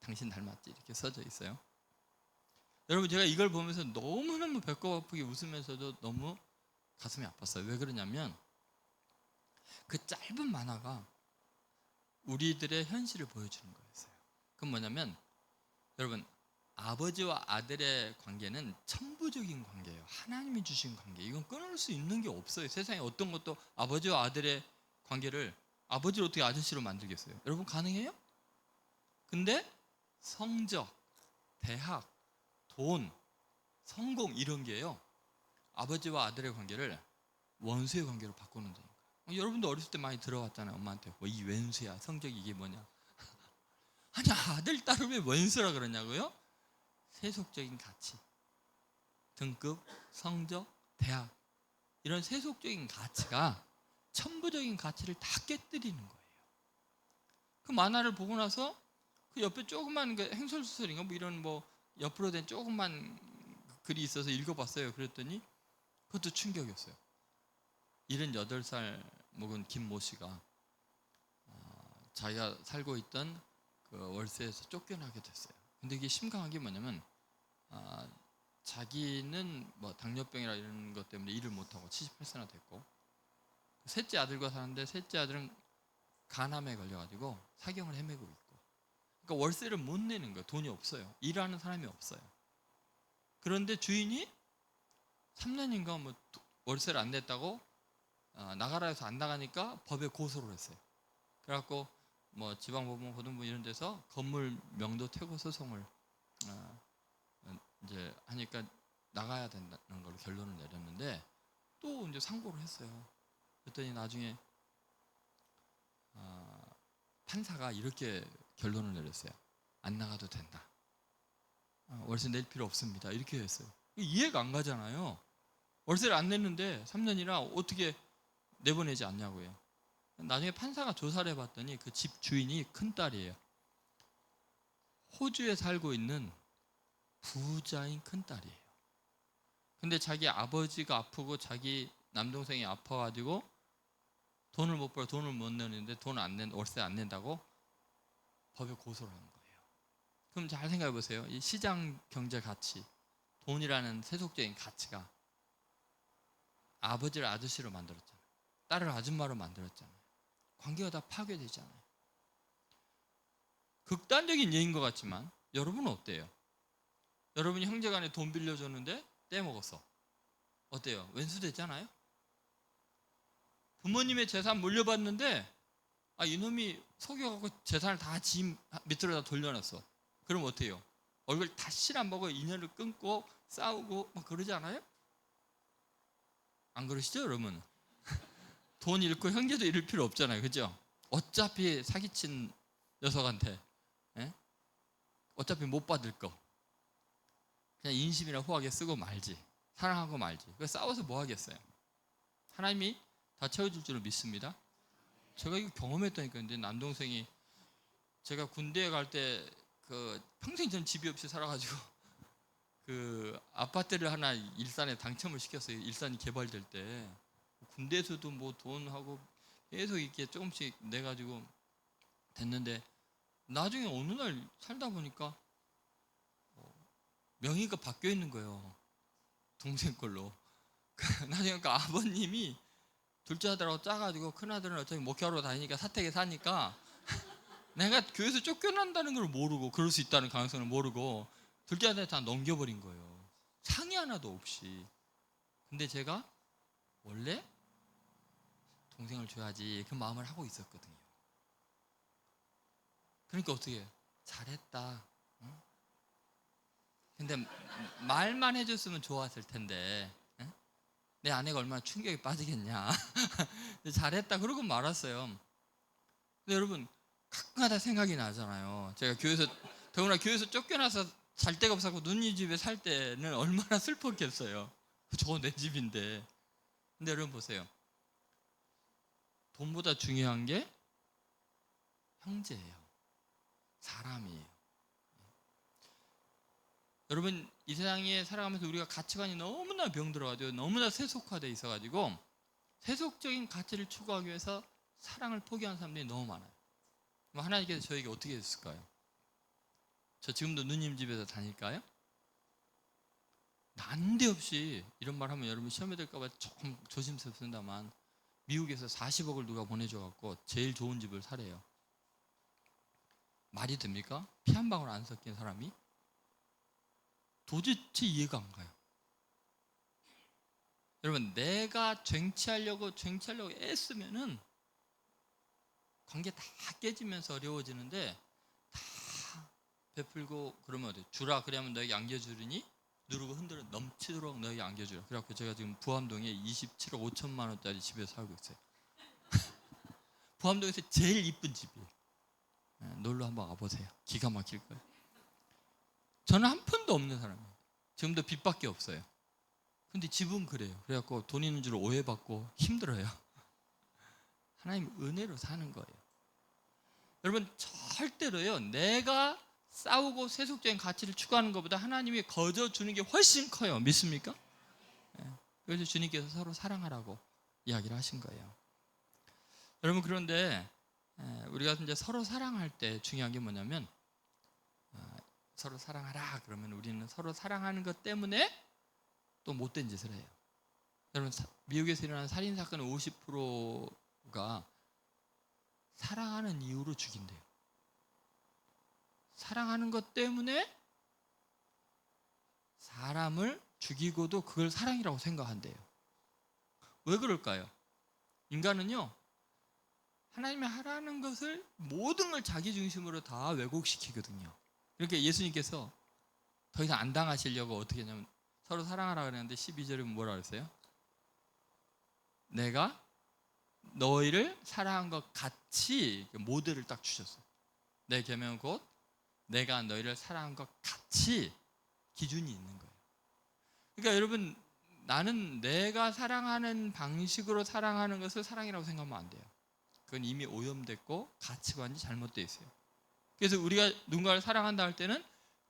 당신 닮았지 이렇게 써져 있어요. 여러분 제가 이걸 보면서 너무너무 배꼽 아프게 웃으면서도 너무 가슴이 아팠어요. 왜 그러냐면 그 짧은 만화가 우리들의 현실을 보여주는 거였어요. 그건 뭐냐면 여러분 아버지와 아들의 관계는 천부적인 관계예요. 하나님이 주신 관계. 이건 끊을 수 있는 게 없어요. 세상에 어떤 것도 아버지와 아들의 관계를 아버지를 어떻게 아저씨로 만들겠어요? 여러분 가능해요? 근데 성적, 대학, 돈, 성공 이런 게요. 아버지와 아들의 관계를 원수의 관계로 바꾸는 거예요. 여러분도 어렸을 때 많이 들어왔잖아요. 엄마한테 뭐 이 왼수야. 성적이 이게 뭐냐. 아니 아들 딸을 왜 원수라 그러냐고요? 세속적인 가치, 등급, 성적, 대학 이런 세속적인 가치가 천부적인 가치를 다 깨뜨리는 거예요. 그 만화를 보고 나서 그 옆에 조그만 그 행설수설인가 뭐 이런 뭐 옆으로 된 조그만 글이 있어서 읽어봤어요. 그랬더니 그것도 충격이었어요. 78살 먹은 김모 씨가 자기가 살고 있던 그 월세에서 쫓겨나게 됐어요. 근데 이게 심각한 게 뭐냐면 자기는 뭐 당뇨병이라 이런 것 때문에 일을 못하고 78세나 됐고 셋째 아들과 사는데 셋째 아들은 간암에 걸려가지고 사경을 헤매고 있고 그러니까 월세를 못 내는 거예요. 돈이 없어요. 일하는 사람이 없어요. 그런데 주인이 3년인가 뭐 월세를 안 냈다고 나가라 해서 안 나가니까 법에 고소를 했어요. 그래갖고 뭐 지방법원, 고등법 이런 데서 건물 명도 퇴거 소송을 이제 하니까 나가야 된다는 걸 결론을 내렸는데 또 이제 상고를 했어요. 그랬더니 나중에 판사가 이렇게 결론을 내렸어요. 안 나가도 된다. 월세 낼 필요 없습니다. 이렇게 했어요. 이해가 안 가잖아요. 월세를 안 냈는데 3년이나 어떻게 내보내지 않냐고요. 나중에 판사가 조사를 해봤더니 그 집 주인이 큰딸이에요. 호주에 살고 있는 부자인 큰딸이에요. 근데 자기 아버지가 아프고 자기 남동생이 아파가지고 돈을 못 벌어 돈을 못 내는데 월세 안 낸다고 법에 고소를 한 거예요. 그럼 잘 생각해 보세요. 이 시장 경제 가치, 돈이라는 세속적인 가치가 아버지를 아저씨로 만들었잖아요. 딸을 아줌마로 만들었잖아요. 관계가 다 파괴되잖아요. 극단적인 예인 것 같지만 여러분은 어때요? 여러분이 형제간에 돈 빌려줬는데 떼먹었어. 어때요? 왼수 됐잖아요? 부모님의 재산 물려받는데 이놈이 속여갖고 재산을 다 지 밑으로 다 돌려놨어. 그럼 어때요? 얼굴 다시 안 보고 인연을 끊고 싸우고 막 그러지 않아요? 안 그러시죠 여러분? 돈 잃고 형제도 잃을 필요 없잖아요, 그죠? 어차피 사기친 녀석한테 어차피 못 받을 거 그냥 인심이나 후하게 쓰고 말지, 사랑하고 말지. 그 싸워서 뭐 하겠어요? 하나님이 다 채워줄 줄을 믿습니다. 제가 이거 경험했다니까요. 근데 남동생이 제가 군대에 갈 때 그 평생 전 집이 없이 살아가지고 그 아파트를 하나 일산에 당첨을 시켰어요. 일산이 개발될 때 군대에서도 뭐 돈하고 계속 이렇게 조금씩 내 가지고 됐는데 나중에 어느 날 살다 보니까 명의가 바뀌어 있는 거예요. 동생 걸로. 나중에 그 아버님이 둘째 아들하고 짜가지고 큰 아들은 어차피 목회하러 다니니까 사택에 사니까 내가 교회에서 쫓겨난다는 걸 모르고 그럴 수 있다는 가능성을 모르고 둘째 아들한테 다 넘겨버린 거예요. 상의 하나도 없이. 근데 제가 원래 동생을 줘야지 그 마음을 하고 있었거든요. 그러니까 어떻게 해요? 잘했다. 응? 근데 말만 해줬으면 좋았을 텐데 응? 내 아내가 얼마나 충격에 빠지겠냐. 잘했다 그러고 말았어요. 근데 여러분 가끔가다 생각이 나잖아요. 제가 교회에서 더구나 교회에서 쫓겨나서 살 데가 없어서 누님 집에 살 때는 얼마나 슬펐겠어요. 저거 내 집인데. 근데 여러분 보세요. 돈보다 중요한 게 형제예요. 사람이에요. 여러분 이 세상에 살아가면서 우리가 가치관이 너무나 병들어가지고 너무나 세속화돼 있어가지고 세속적인 가치를 추구하기 위해서 사랑을 포기한 사람들이 너무 많아요. 그럼 하나님께서 저에게 어떻게 했을까요? 저 지금도 누님 집에서 다닐까요? 난데없이 이런 말 하면 여러분 시험에 들까봐 조금 조심스럽습니다만 미국에서 40억을 누가 보내줘갖고 제일 좋은 집을 사래요. 말이 됩니까? 피 한 방울 안 섞인 사람이? 도대체 이해가 안 가요. 여러분 내가 쟁취하려고 애쓰면은 관계 다 깨지면서 어려워지는데 다 베풀고 그러면 어때요? 주라 그러면 너에게 안겨주리니 누르고 흔들어 넘치도록 너에게 안겨주라. 그래갖고 제가 지금 부암동에 27억 5천만 원짜리 집에 살고 있어요. 부암동에서 제일 이쁜 집이에요. 놀러 한번 와보세요. 기가 막힐 거예요. 저는 한 푼도 없는 사람이에요. 지금도 빚밖에 없어요. 근데 집은 그래요. 그래갖고 돈 있는 줄 오해받고 힘들어요. 하나님 은혜로 사는 거예요. 여러분 절대로요. 내가 싸우고 세속적인 가치를 추구하는 것보다 하나님이 거저 주는 게 훨씬 커요. 믿습니까? 그래서 주님께서 서로 사랑하라고 이야기를 하신 거예요. 여러분 그런데 우리가 이제 서로 사랑할 때 중요한 게 뭐냐면 서로 사랑하라 그러면 우리는 서로 사랑하는 것 때문에 또 못된 짓을 해요. 여러분 미국에서 일어난 살인 사건의 50%가 사랑하는 이유로 죽인대요. 사랑하는 것 때문에 사람을 죽이고도 그걸 사랑이라고 생각한대요. 왜 그럴까요? 인간은요 하나님이 하라는 것을 모든 걸 자기 중심으로 다 왜곡시키거든요. 그러니까 예수님께서 더 이상 안 당하시려고 어떻게 했냐면 서로 사랑하라 그랬는데 12절에 뭐라 그랬어요? 내가 너희를 사랑한 것 같이 모델을 딱 주셨어요. 내 계명은 곧 내가 너희를 사랑한 것 같이 기준이 있는 거예요. 그러니까 여러분 나는 내가 사랑하는 방식으로 사랑하는 것을 사랑이라고 생각하면 안 돼요. 그건 이미 오염됐고 가치관이 잘못되어 있어요. 그래서 우리가 누군가를 사랑한다 할 때는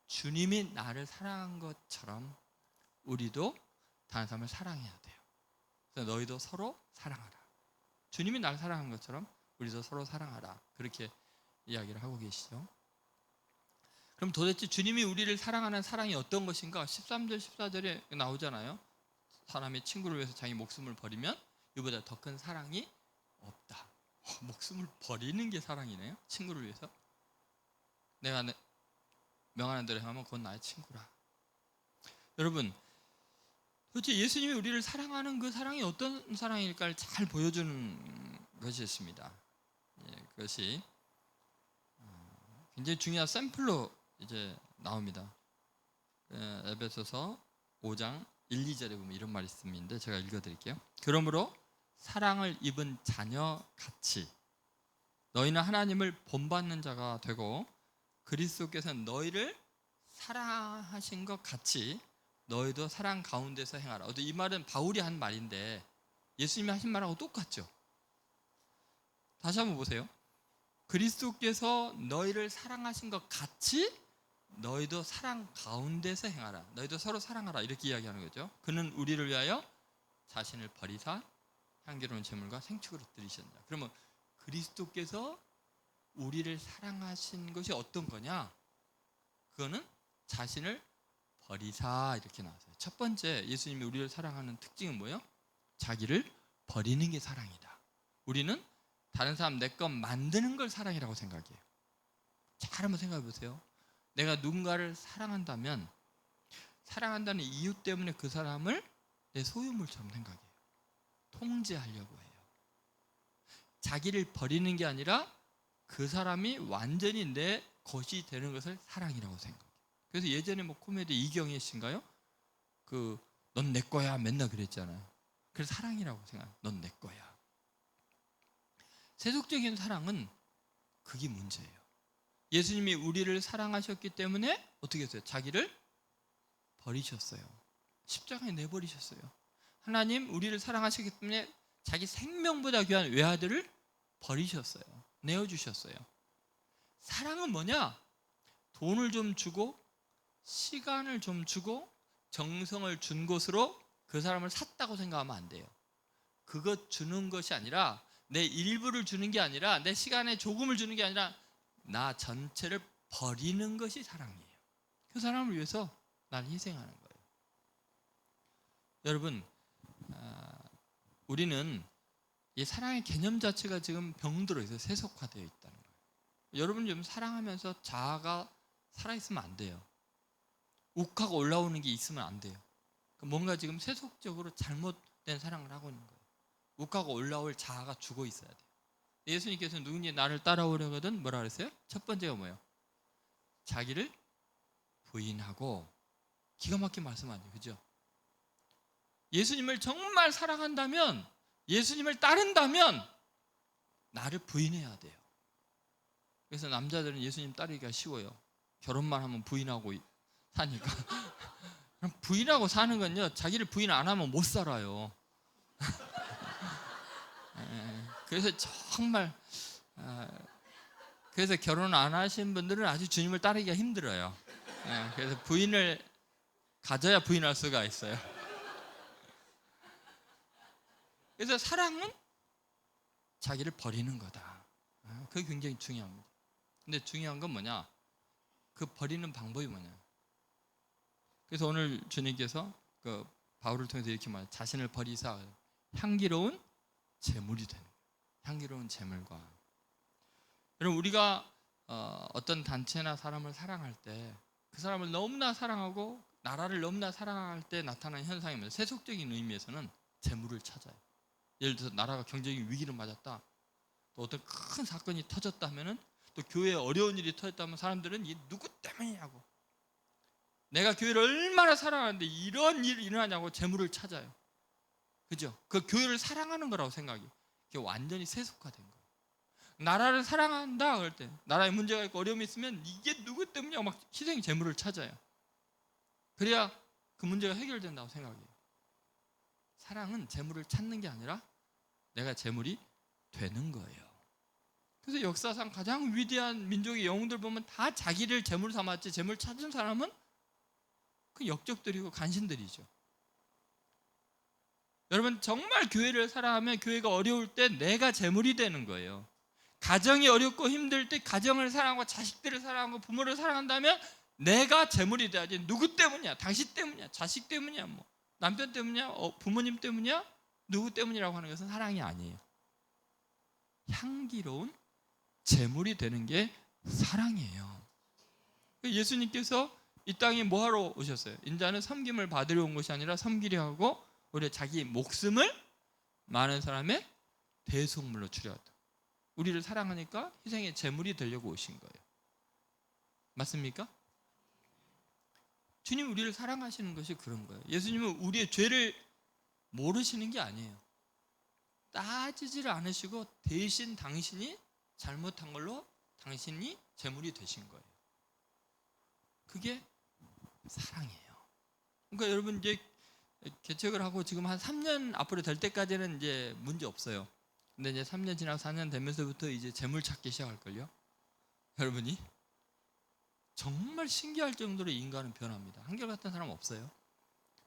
주님이 나를 사랑한 것처럼 우리도 다른 사람을 사랑해야 돼요. 그래서 너희도 서로 사랑하라. 주님이 나를 사랑한 것처럼 우리도 서로 사랑하라. 그렇게 이야기를 하고 계시죠. 그럼 도대체 주님이 우리를 사랑하는 사랑이 어떤 것인가? 13절 14절에 나오잖아요. 사람이 친구를 위해서 자기 목숨을 버리면 이보다 더 큰 사랑이 없다. 목숨을 버리는 게 사랑이네요. 친구를 위해서. 내가 명하는 대로 행하면 그건 나의 친구라. 여러분 도대체 예수님이 우리를 사랑하는 그 사랑이 어떤 사랑일까를 잘 보여주는 것이었습니다. 그것이 굉장히 중요한 샘플로 이제 나옵니다. 에베소서 5장 1, 2절에 보면 이런 말이 있습니다. 제가 읽어드릴게요. 그러므로 사랑을 입은 자녀 같이 너희는 하나님을 본받는 자가 되고 그리스도께서 너희를 사랑하신 것 같이 너희도 사랑 가운데서 행하라. 이 말은 바울이 한 말인데 예수님이 하신 말하고 똑같죠. 다시 한번 보세요. 그리스도께서 너희를 사랑하신 것 같이 너희도 사랑 가운데서 행하라. 너희도 서로 사랑하라. 이렇게 이야기하는 거죠. 그는 우리를 위하여 자신을 버리사 향기로운 제물과 생축으로 드리셨느니라. 그러면 그리스도께서 우리를 사랑하신 것이 어떤 거냐? 그거는 자신을 버리사 이렇게 나왔어요. 첫 번째 예수님이 우리를 사랑하는 특징은 뭐예요? 자기를 버리는 게 사랑이다. 우리는 다른 사람 내 것 만드는 걸 사랑이라고 생각해요. 잘 한번 생각해 보세요. 내가 누군가를 사랑한다면 사랑한다는 이유 때문에 그 사람을 내 소유물처럼 생각해요. 통제하려고 해요. 자기를 버리는 게 아니라 그 사람이 완전히 내 것이 되는 것을 사랑이라고 생각해요. 그래서 예전에 코미디 이경희 씨인가요? 넌 내 거야 맨날 그랬잖아요. 그래서 사랑이라고 생각해요. 넌 내 거야. 세속적인 사랑은 그게 문제예요. 예수님이 우리를 사랑하셨기 때문에 어떻게 했어요? 자기를 버리셨어요. 십자가에 내버리셨어요. 하나님 우리를 사랑하셨기 때문에 자기 생명보다 귀한 외아들을 버리셨어요. 내어주셨어요. 사랑은 뭐냐? 돈을 좀 주고 시간을 좀 주고 정성을 준 것으로 그 사람을 샀다고 생각하면 안 돼요. 그것 주는 것이 아니라 내 일부를 주는 게 아니라 내 시간에 조금을 주는 게 아니라 나 전체를 버리는 것이 사랑이에요. 그 사람을 위해서 난 희생하는 거예요. 여러분, 우리는 이 사랑의 개념 자체가 지금 병들어 있어요. 세속화되어 있다는 거예요. 여러분 좀 사랑하면서 자아가 살아있으면 안 돼요. 욱하고 올라오는 게 있으면 안 돼요. 뭔가 지금 세속적으로 잘못된 사랑을 하고 있는 거예요. 욱하고 올라올 자아가 죽어 있어야 돼요. 예수님께서는 누군지 나를 따라오려거든 뭐라 그랬어요? 첫 번째가 뭐예요? 자기를 부인하고. 기가 막힌 말씀 아니에요, 그죠? 예수님을 정말 사랑한다면, 예수님을 따른다면 나를 부인해야 돼요. 그래서 남자들은 예수님 따르기가 쉬워요. 결혼만 하면 부인하고 사니까. 그럼 부인하고 사는 건요, 자기를 부인 안 하면 못 살아요. 그래서 정말 그래서 결혼 안 하신 분들은 아주 주님을 따르기가 힘들어요. 그래서 부인을 가져야 부인할 수가 있어요. 그래서 사랑은 자기를 버리는 거다. 그게 굉장히 중요합니다. 근데 중요한 건 뭐냐? 그 버리는 방법이 뭐냐? 그래서 오늘 주님께서 바울을 통해서 이렇게 말해요. 자신을 버리사 향기로운 제물이 되는 거예요. 향기로운 제물과. 여러분 우리가 어떤 단체나 사람을 사랑할 때 그 사람을 너무나 사랑하고 나라를 너무나 사랑할 때 나타나는 현상입니다. 세속적인 의미에서는 제물을 찾아요. 예를 들어서 나라가 경제적인 위기를 맞았다. 또 어떤 큰 사건이 터졌다 하면은 또 교회에 어려운 일이 터졌다면 사람들은 이 누구 때문이냐고, 내가 교회를 얼마나 사랑하는데 이런 일이 일어나냐고 제물을 찾아요. 그죠? 그 교회를 사랑하는 거라고 생각해요. 그게 완전히 세속화된 거예요. 나라를 사랑한다 그럴 때, 나라에 문제가 있고 어려움이 있으면 이게 누구 때문이냐고 막 희생 제물을 찾아요. 그래야 그 문제가 해결된다고 생각해요. 사랑은 제물을 찾는 게 아니라 내가 제물이 되는 거예요. 그래서 역사상 가장 위대한 민족의 영웅들 보면 다 자기를 제물 삼았지, 제물 찾은 사람은 그 역적들이고 간신들이죠. 여러분 정말 교회를 사랑하면 교회가 어려울 때 내가 제물이 되는 거예요. 가정이 어렵고 힘들 때 가정을 사랑하고 자식들을 사랑하고 부모를 사랑한다면 내가 제물이 돼야지. 누구 때문이야? 당신 때문이야? 자식 때문이야? 뭐 남편 때문이야? 부모님 때문이야? 누구 때문이라고 하는 것은 사랑이 아니에요. 향기로운 제물이 되는 게 사랑이에요. 예수님께서 이 땅에 뭐하러 오셨어요? 인자는 섬김을 받으려 온 것이 아니라 섬기려 하고 오히려 자기 목숨을 많은 사람의 대속물로 주려왔다. 우리를 사랑하니까 희생의 제물이 되려고 오신 거예요. 맞습니까? 주님 우리를 사랑하시는 것이 그런 거예요. 예수님은 우리의 죄를 모르시는 게 아니에요. 따지지를 않으시고 대신 당신이 잘못한 걸로 당신이 제물이 되신 거예요. 그게 사랑이에요. 그러니까 여러분 이제 개척을 하고 지금 한 3년 앞으로 될 때까지는 이제 문제 없어요. 근데 이제 3년 지나고 4년 되면서부터 이제 재물 찾기 시작할걸요. 여러분이 정말 신기할 정도로 인간은 변합니다. 한결같은 사람 없어요.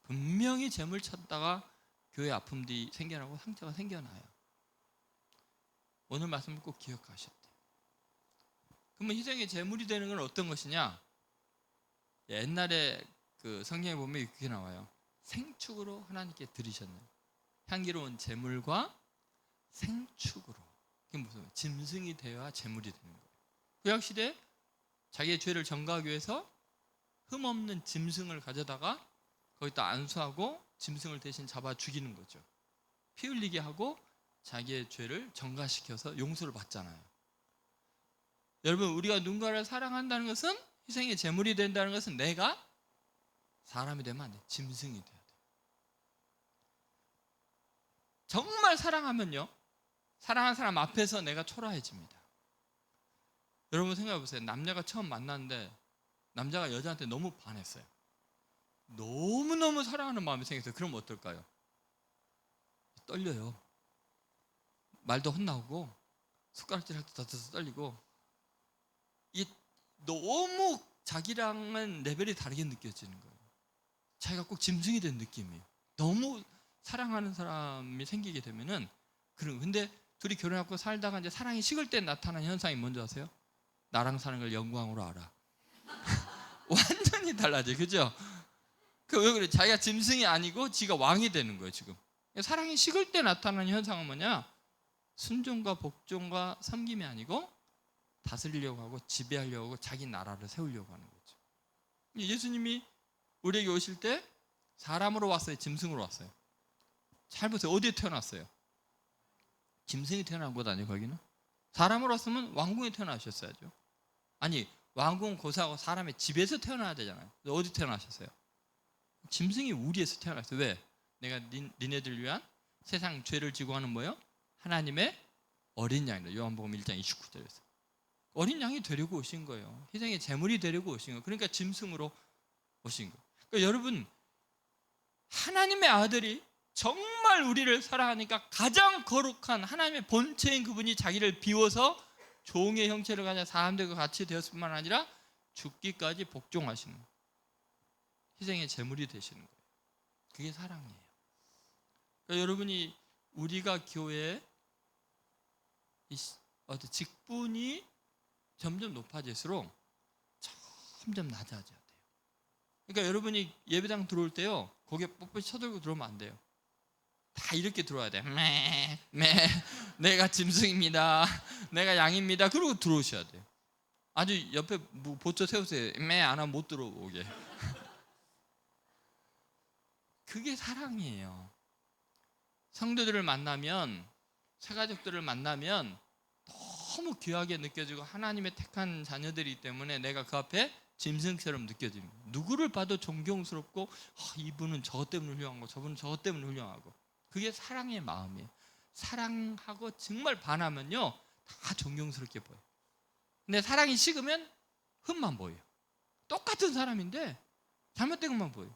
분명히 재물 찾다가 교회 아픔들이 생겨나고 상처가 생겨나요. 오늘 말씀을 꼭 기억하셔야 돼요. 그러면 희생의 제물이 되는 건 어떤 것이냐? 옛날에 그 성경에 보면 이렇게 나와요. 생축으로 하나님께 드리셨네요. 향기로운 제물과 생축으로. 그게 무슨 짐승이 되어야 제물이 되는 거예요. 구약시대에 자기의 죄를 전가하기 위해서 흠없는 짐승을 가져다가 거기다 안수하고 짐승을 대신 잡아 죽이는 거죠. 피 흘리게 하고 자기의 죄를 전가시켜서 용서를 받잖아요. 여러분, 우리가 누군가를 사랑한다는 것은, 희생의 제물이 된다는 것은 내가 사람이 되면 안 돼. 짐승이 돼야 돼. 정말 사랑하면요, 사랑하는 사람 앞에서 내가 초라해집니다. 여러분 생각해 보세요. 남녀가 처음 만났는데 남자가 여자한테 너무 반했어요. 너무너무 사랑하는 마음이 생겼어요. 그럼 어떨까요? 떨려요. 말도 혼나고 숟가락질 할 때 더 떨리고, 이 너무 자기랑은 레벨이 다르게 느껴지는 거예요. 자기가 꼭 짐승이 된 느낌이에요. 너무 사랑하는 사람이 생기게 되면은. 근데 둘이 결혼하고 살다가 이제 사랑이 식을 때 나타나는 현상이 뭔지 아세요? 나랑 사는 걸 영광으로 알아. 완전히 달라져요. 그죠? 왜 그래? 자기가 짐승이 아니고 지가 왕이 되는 거예요, 지금. 사랑이 식을 때 나타나는 현상은 뭐냐? 순종과 복종과 섬김이 아니고 다스리려고 하고 지배하려고 하고 자기 나라를 세우려고 하는 거죠. 예수님이 우리에게 오실 때 사람으로 왔어요? 짐승으로 왔어요? 잘 보세요. 어디에 태어났어요? 짐승이 태어난 곳 아니에요, 거기는? 사람으로 왔으면 왕궁에 태어나셨어야죠. 아니, 왕궁 고사하고 사람의 집에서 태어나야 되잖아요. 어디 태어나셨어요? 짐승이 우리에서 태어났어요. 왜? 내가 니네들 위한 세상 죄를 지고 하는 뭐요? 하나님의 어린 양이다. 요한복음 1장 29절에서 어린 양이 되려고 오신 거예요. 희생의 제물이 되려고 오신 거예요. 그러니까 짐승으로 오신 거예요. 그러니까 여러분, 하나님의 아들이 정말 우리를 사랑하니까 가장 거룩한 하나님의 본체인 그분이 자기를 비워서 종의 형체를 가진 사람들과 같이 되었을 뿐만 아니라 죽기까지 복종하시는 거예요. 희생의 제물이 되시는 거예요. 그게 사랑이에요. 그러니까 여러분이, 우리가 교회에 어떤 직분이 점점 높아질수록 점점 낮아져야 돼요. 그러니까 여러분이 예배당 들어올 때요, 고개 뻣뻣이 쳐들고 들어오면 안 돼요. 다 이렇게 들어와야 돼요. 내가 짐승입니다. 내가 양입니다. 그러고 들어오셔야 돼요. 아주 옆에 보초 세우세요. 안 하면 못 들어오게. 그게 사랑이에요. 성도들을 만나면, 새가족들을 만나면 너무 귀하게 느껴지고 하나님의 택한 자녀들이기 때문에 내가 그 앞에 짐승처럼 느껴집니다. 누구를 봐도 존경스럽고, 이분은 저것 때문에 훌륭하고 저분은 저것 때문에 훌륭하고. 그게 사랑의 마음이에요. 사랑하고 정말 반하면요, 다 존경스럽게 보여요. 근데 사랑이 식으면 흠만 보여요. 똑같은 사람인데 잘못된 것만 보여요.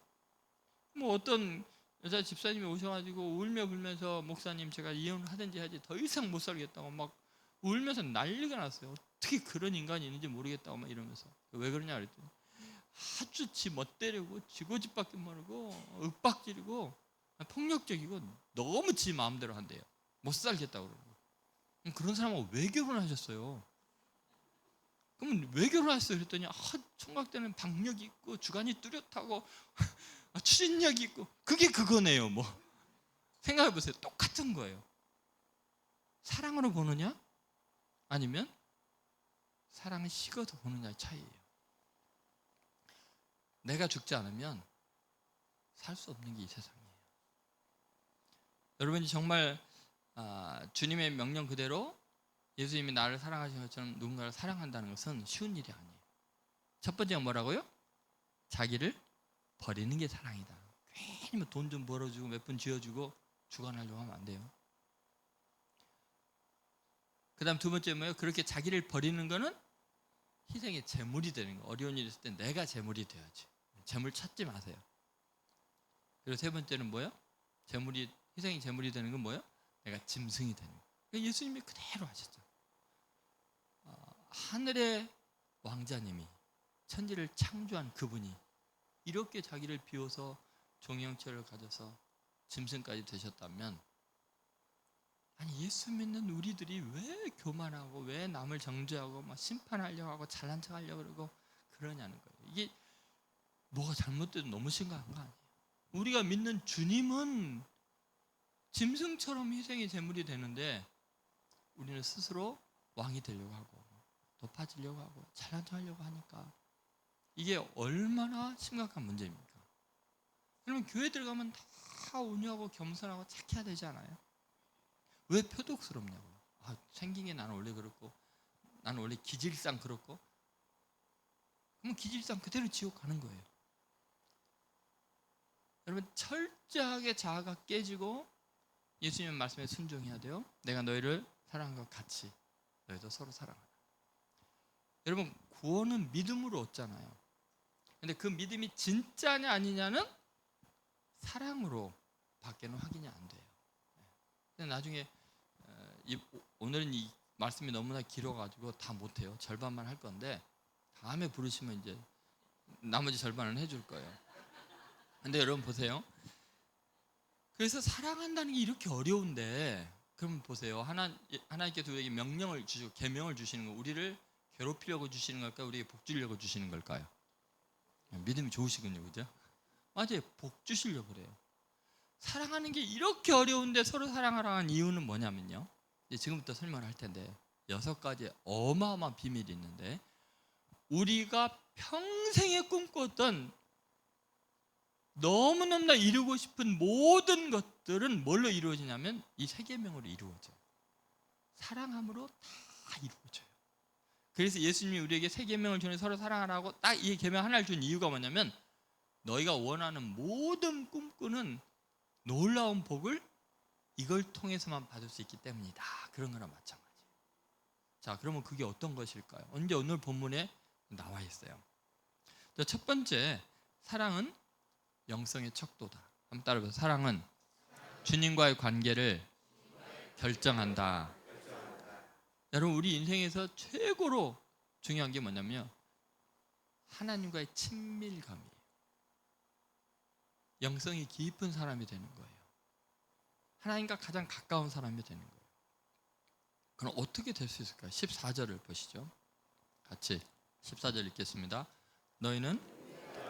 뭐 어떤 여자 집사님이 오셔가지고 울며 불면서, 목사님 제가 이혼하든지 하지 더 이상 못 살겠다고 막 울면서 난리가 났어요. 어떻게 그런 인간이 있는지 모르겠다고 막 이러면서. 왜 그러냐 그랬더니 아주 지 멋대려고 지고집밖에 모르고 윽박지르고 폭력적이고 너무 지 마음대로 한대요. 못 살겠다고 그러고. 그런 사람하고 왜 결혼하셨어요? 그러면 왜 결혼하셨어요? 그랬더니 총각 때는 박력이 있고 주관이 뚜렷하고 추진력이 있고. 그게 그거네요. 뭐 생각해 보세요. 똑같은 거예요. 사랑으로 보느냐 아니면 사랑을 식어서 보느냐의 차이예요. 내가 죽지 않으면 살 수 없는 게 이 세상이에요. 여러분이 정말 주님의 명령 그대로 예수님이 나를 사랑하신 것처럼 누군가를 사랑한다는 것은 쉬운 일이 아니에요. 첫 번째가 뭐라고요? 자기를 버리는 게 사랑이다. 괜히 돈 좀 벌어주고 몇 분 쥐어주고 주관하려고 하면 안 돼요. 그다음 두 번째 뭐예요? 그렇게 자기를 버리는 거는 희생의 제물이 되는 거. 어려운 일이 있을 때 내가 제물이 돼야지. 제물 찾지 마세요. 그리고 세 번째는 뭐예요? 희생이 제물이 되는 건 뭐예요? 내가 짐승이 되는 거. 그러니까 예수님이 그대로 하셨죠. 하늘의 왕자님이 천지를 창조한 그분이 이렇게 자기를 비워서 종형체를 가져서 짐승까지 되셨다면, 아니 예수 믿는 우리들이 왜 교만하고 왜 남을 정죄하고 막 심판하려고 하고 잘난 척하려고 그러고 그러냐는 거예요. 이게 뭐가 잘못돼도 너무 심각한 거 아니에요. 우리가 믿는 주님은 짐승처럼 희생의 제물이 되는데 우리는 스스로 왕이 되려고 하고 높아지려고 하고 잘난 척하려고 하니까 이게 얼마나 심각한 문제입니까? 그러면 교회 들어가면 다 온유하고 겸손하고 착해야 되지 않아요? 왜 표독스럽냐고요. 생긴 게 나는 원래 그렇고 나는 원래 기질상 그렇고, 그러면 기질상 그대로 지옥 가는 거예요. 여러분 철저하게 자아가 깨지고 예수님 말씀에 순종해야 돼요. 내가 너희를 사랑한 것 같이 너희도 서로 사랑하라. 여러분 구원은 믿음으로 얻잖아요. 근데 그 믿음이 진짜냐 아니냐는 사랑으로 밖에는 확인이 안 돼요. 근데 나중에 오늘은 이 말씀이 너무나 길어가지고 다 못해요. 절반만 할 건데 다음에 부르시면 이제 나머지 절반은 해줄 거예요. 근데 여러분 보세요. 그래서 사랑한다는 게 이렇게 어려운데, 그럼 보세요. 하나님께서 우리에게 명령을 주시고 계명을 주시는 거, 우리를 괴롭히려고 주시는 걸까요? 우리에게 복 주려고 주시는 걸까요? 믿음이 좋으시군요, 그죠? 맞아요. 복 주시려고 그래요. 사랑하는 게 이렇게 어려운데 서로 사랑하라는 이유는 뭐냐면요, 이제 지금부터 설명할 텐데 6가지 어마어마한 비밀이 있는데, 우리가 평생에 꿈꿨던 너무너무나 이루고 싶은 모든 것들은 뭘로 이루어지냐면 이 세 계명으로 이루어져요. 사랑함으로 다 이루어져요. 그래서 예수님이 우리에게 세 계명을 주는, 서로 사랑하라고 딱 이 계명 하나를 준 이유가 뭐냐면, 너희가 원하는 모든 꿈꾸는 놀라운 복을 이걸 통해서만 받을 수 있기 때문이다. 그런 거나 마찬가지예요. 자, 그러면 그게 어떤 것일까요? 언제 오늘 본문에 나와 있어요. 첫 번째, 사랑은 영성의 척도다. 한번 따라해보세요. 사랑은 주님과의 관계를 결정한다. 여러분 우리 인생에서 최고로 중요한 게 뭐냐면 하나님과의 친밀감이에요. 영성이 깊은 사람이 되는 거예요. 하나님과 가장 가까운 사람이 되는 거예요. 그럼 어떻게 될 수 있을까요? 14절을 보시죠. 같이 14절 읽겠습니다. 너희는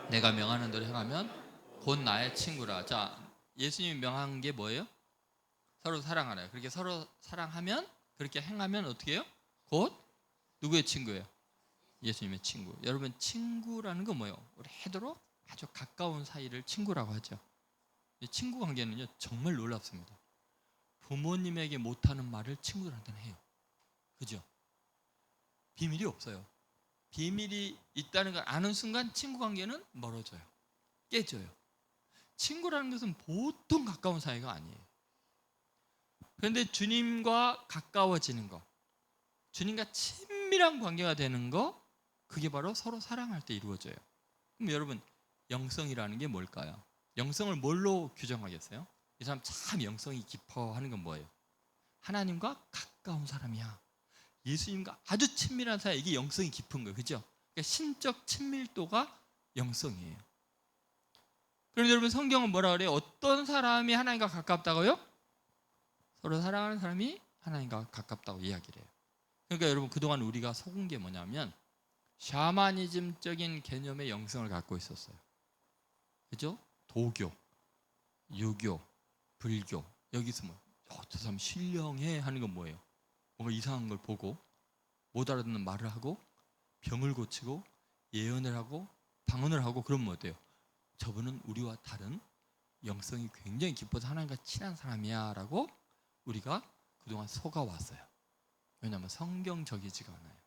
내가 명하는 대로 행하면 곧 나의 친구라. 자, 예수님이 명한 게 뭐예요? 서로 사랑하래요. 그렇게 서로 사랑하면, 그렇게 행하면 어떻게 해요? 곧 누구의 친구예요? 예수님의 친구. 여러분 친구라는 건 뭐예요? 오래도록 아주 가까운 사이를 친구라고 하죠. 이 친구 관계는요 정말 놀랍습니다. 부모님에게 못하는 말을 친구들한테는 해요. 그죠? 비밀이 없어요. 비밀이 있다는 걸 아는 순간 친구 관계는 멀어져요. 깨져요. 친구라는 것은 보통 가까운 사이가 아니에요. 그런데 주님과 가까워지는 것, 주님과 친밀한 관계가 되는 것, 그게 바로 서로 사랑할 때 이루어져요. 그럼 여러분 영성이라는 게 뭘까요? 영성을 뭘로 규정하겠어요? 이 사람 참 영성이 깊어 하는 건 뭐예요? 하나님과 가까운 사람이야. 예수님과 아주 친밀한 사이, 이게 영성이 깊은 거예요. 그죠? 그러니까 신적 친밀도가 영성이에요. 그런데 여러분 성경은 뭐라 그래요? 어떤 사람이 하나님과 가깝다고요? 서로 사랑하는 사람이 하나님과 가깝다고 이야기를 해요. 그러니까 여러분 그동안 우리가 속은 게 뭐냐면 샤머니즘적인 개념의 영성을 갖고 있었어요. 그죠? 도교, 유교, 불교. 여기서 뭐 저 사람 신령해 하는 건 뭐예요? 뭔가 이상한 걸 보고 못 알아듣는 말을 하고 병을 고치고 예언을 하고 방언을 하고, 그러면 어때요? 저분은 우리와 다른 영성이 굉장히 깊어서 하나님과 친한 사람이야 라고 우리가 그동안 속아왔어요. 왜냐하면 성경적이지가 않아요.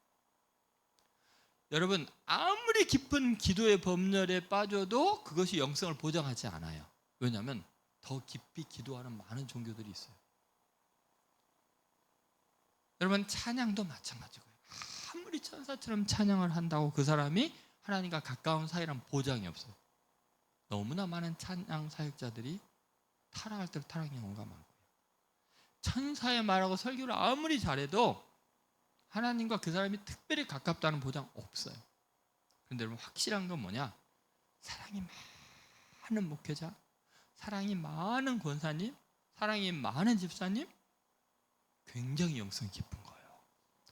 여러분 아무리 깊은 기도의 법렬에 빠져도 그것이 영성을 보장하지 않아요. 왜냐하면 더 깊이 기도하는 많은 종교들이 있어요. 여러분 찬양도 마찬가지고요. 아무리 천사처럼 찬양을 한다고 그 사람이 하나님과 가까운 사이란 보장이 없어요. 너무나 많은 찬양 사역자들이 타락할 때 타락한 경우가 많고요. 천사의 말하고 설교를 아무리 잘해도 하나님과 그 사람이 특별히 가깝다는 보장 없어요. 그런데 여러분 확실한 건 뭐냐? 사랑이 많은 목회자, 사랑이 많은 권사님, 사랑이 많은 집사님, 굉장히 영성이 깊은 거예요.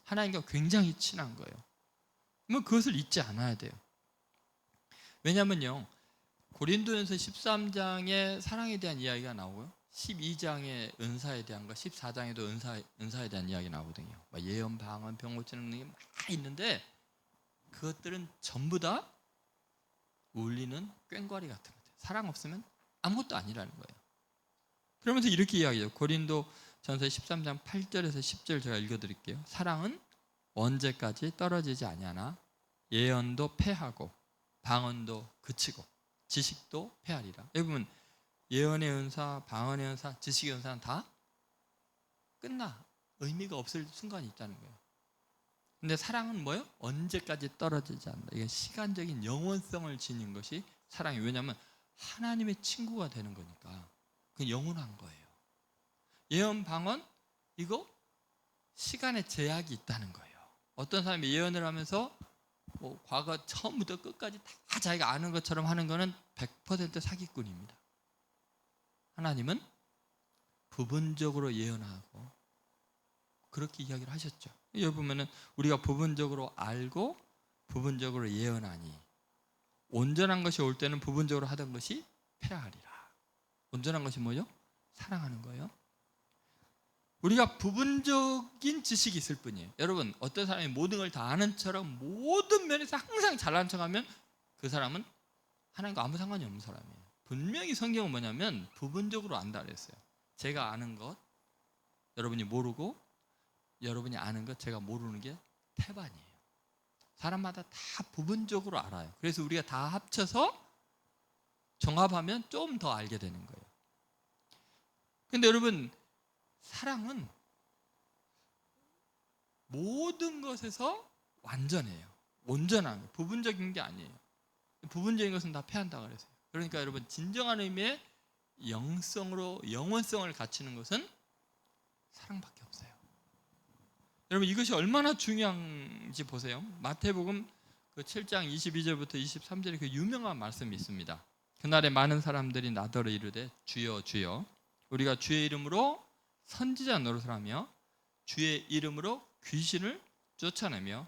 하나님과 굉장히 친한 거예요. 뭐 그것을 잊지 않아야 돼요. 왜냐면요, 고린도전서 13장에 사랑에 대한 이야기가 나오고요, 12장에 은사에 대한 거, 14장에도 은사에 대한 이야기 나오거든요. 예언, 방언, 병 고치는 능력이 많이 있는데 그것들은 전부 다 울리는 꽹과리 같은 거죠. 사랑 없으면 아무것도 아니라는 거예요. 그러면서 이렇게 이야기해요. 고린도 전서 13장 8절에서 10절 제가 읽어드릴게요. 사랑은 언제까지 떨어지지 아니하나 예언도 패하고 방언도 그치고 지식도 패하리라. 여기 보면 예언의 은사, 방언의 은사, 지식의 은사는 다 끝나 의미가 없을 순간이 있다는 거예요. 근데 사랑은 뭐예요? 언제까지 떨어지지 않는다. 이게 시간적인 영원성을 지닌 것이 사랑이에요. 왜냐하면 하나님의 친구가 되는 거니까. 그건 영원한 거예요. 예언, 방언 이거 시간의 제약이 있다는 거예요. 어떤 사람이 예언을 하면서 과거 처음부터 끝까지 다 자기가 아는 것처럼 하는 거는 100% 사기꾼입니다. 하나님은 부분적으로 예언하고 그렇게 이야기를 하셨죠. 여기 보면은 우리가 부분적으로 알고 부분적으로 예언하니 온전한 것이 올 때는 부분적으로 하던 것이 패하리라. 온전한 것이 뭐죠? 사랑하는 거예요. 우리가 부분적인 지식이 있을 뿐이에요. 여러분, 어떤 사람이 모든 걸 다 아는 처럼 모든 면에서 항상 잘난 척하면 그 사람은 하나님과 아무 상관이 없는 사람이에요. 분명히 성경은 뭐냐면 부분적으로 안다 그랬어요. 제가 아는 것 여러분이 모르고 여러분이 아는 것 제가 모르는 게 태반이에요. 사람마다 다 부분적으로 알아요. 그래서 우리가 다 합쳐서 종합하면 좀 더 알게 되는 거예요. 근데 여러분, 사랑은 모든 것에서 완전해요. 온전한 거예요. 부분적인 게 아니에요. 부분적인 것은 다 패한다 그랬어요. 그러니까 여러분, 진정한 의미의 영성으로 영원성을 갖추는 것은 사랑밖에 없어요. 여러분, 이것이 얼마나 중요한지 보세요. 마태복음 그 7장 22절부터 23절에 그 유명한 말씀이 있습니다. 그날에 많은 사람들이 나더러 이르되 주여 주여 우리가 주의 이름으로 선지자 노릇을 하며 주의 이름으로 귀신을 쫓아내며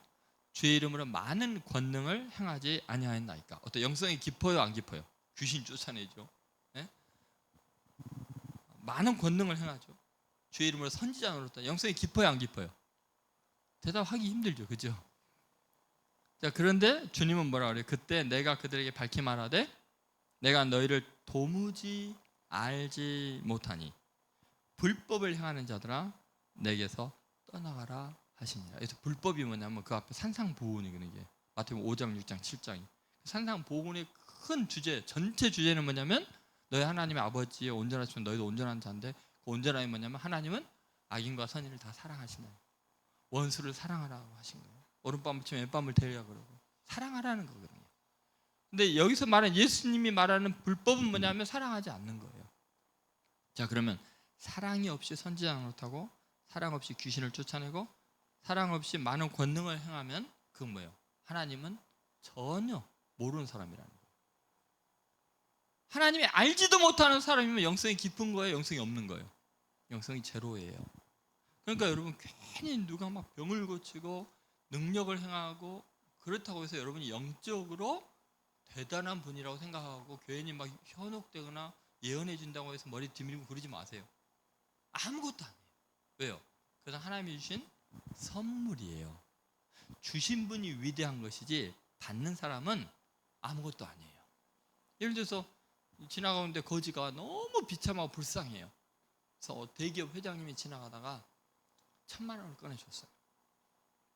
주의 이름으로 많은 권능을 행하지 아니하였나이까. 어떤 영성이 깊어요, 안 깊어요? 귀신 쫓아내죠. 네? 많은 권능을 행하죠. 주의 이름으로 선지자 노릇. 영성이 깊어요, 안 깊어요? 대답하기 힘들죠, 그죠? 자, 그런데 주님은 뭐라 그래요? 그때 내가 그들에게 밝히 말하되 내가 너희를 도무지 알지 못하니 불법을 행하는 자들아 내게서 떠나가라 하시니라. 그래서 불법이 뭐냐면 그 앞에 산상보훈이거든요. 이게 마태복음 5장, 6장, 7장이 산상보훈의 큰 주제, 전체 주제는 뭐냐면 너희 하나님의 아버지의 온전하시면 너희도 온전한 자인데 그 온전함이 뭐냐면 하나님은 악인과 선인을 다 사랑하시나요? 원수를 사랑하라고 하신 거예요. 오른밤을 치면 왼밤을 대리라 그러고 사랑하라는 거거든요. 근데 여기서 말하는 예수님이 말하는 불법은 뭐냐면 사랑하지 않는 거예요. 자, 그러면 사랑이 없이 선지자 노릇하고 사랑 없이 귀신을 쫓아내고 사랑 없이 많은 권능을 행하면 그건 뭐예요? 하나님은 전혀 모르는 사람이라는 거예요. 하나님이 알지도 못하는 사람이면 영성이 깊은 거예요? 영성이 없는 거예요? 영성이 제로예요. 그러니까 여러분, 괜히 누가 막 병을 고치고 능력을 행하고 그렇다고 해서 여러분이 영적으로 대단한 분이라고 생각하고 괜히 막 현혹되거나 예언해 준다고 해서 머리 뒤밀고 그러지 마세요. 아무것도 아니에요. 왜요? 그건 하나님이 주신 선물이에요. 주신 분이 위대한 것이지 받는 사람은 아무것도 아니에요. 예를 들어서 지나가는데 거지가 너무 비참하고 불쌍해요. 그래서 대기업 회장님이 지나가다가 1,000만 원을 꺼내줬어요.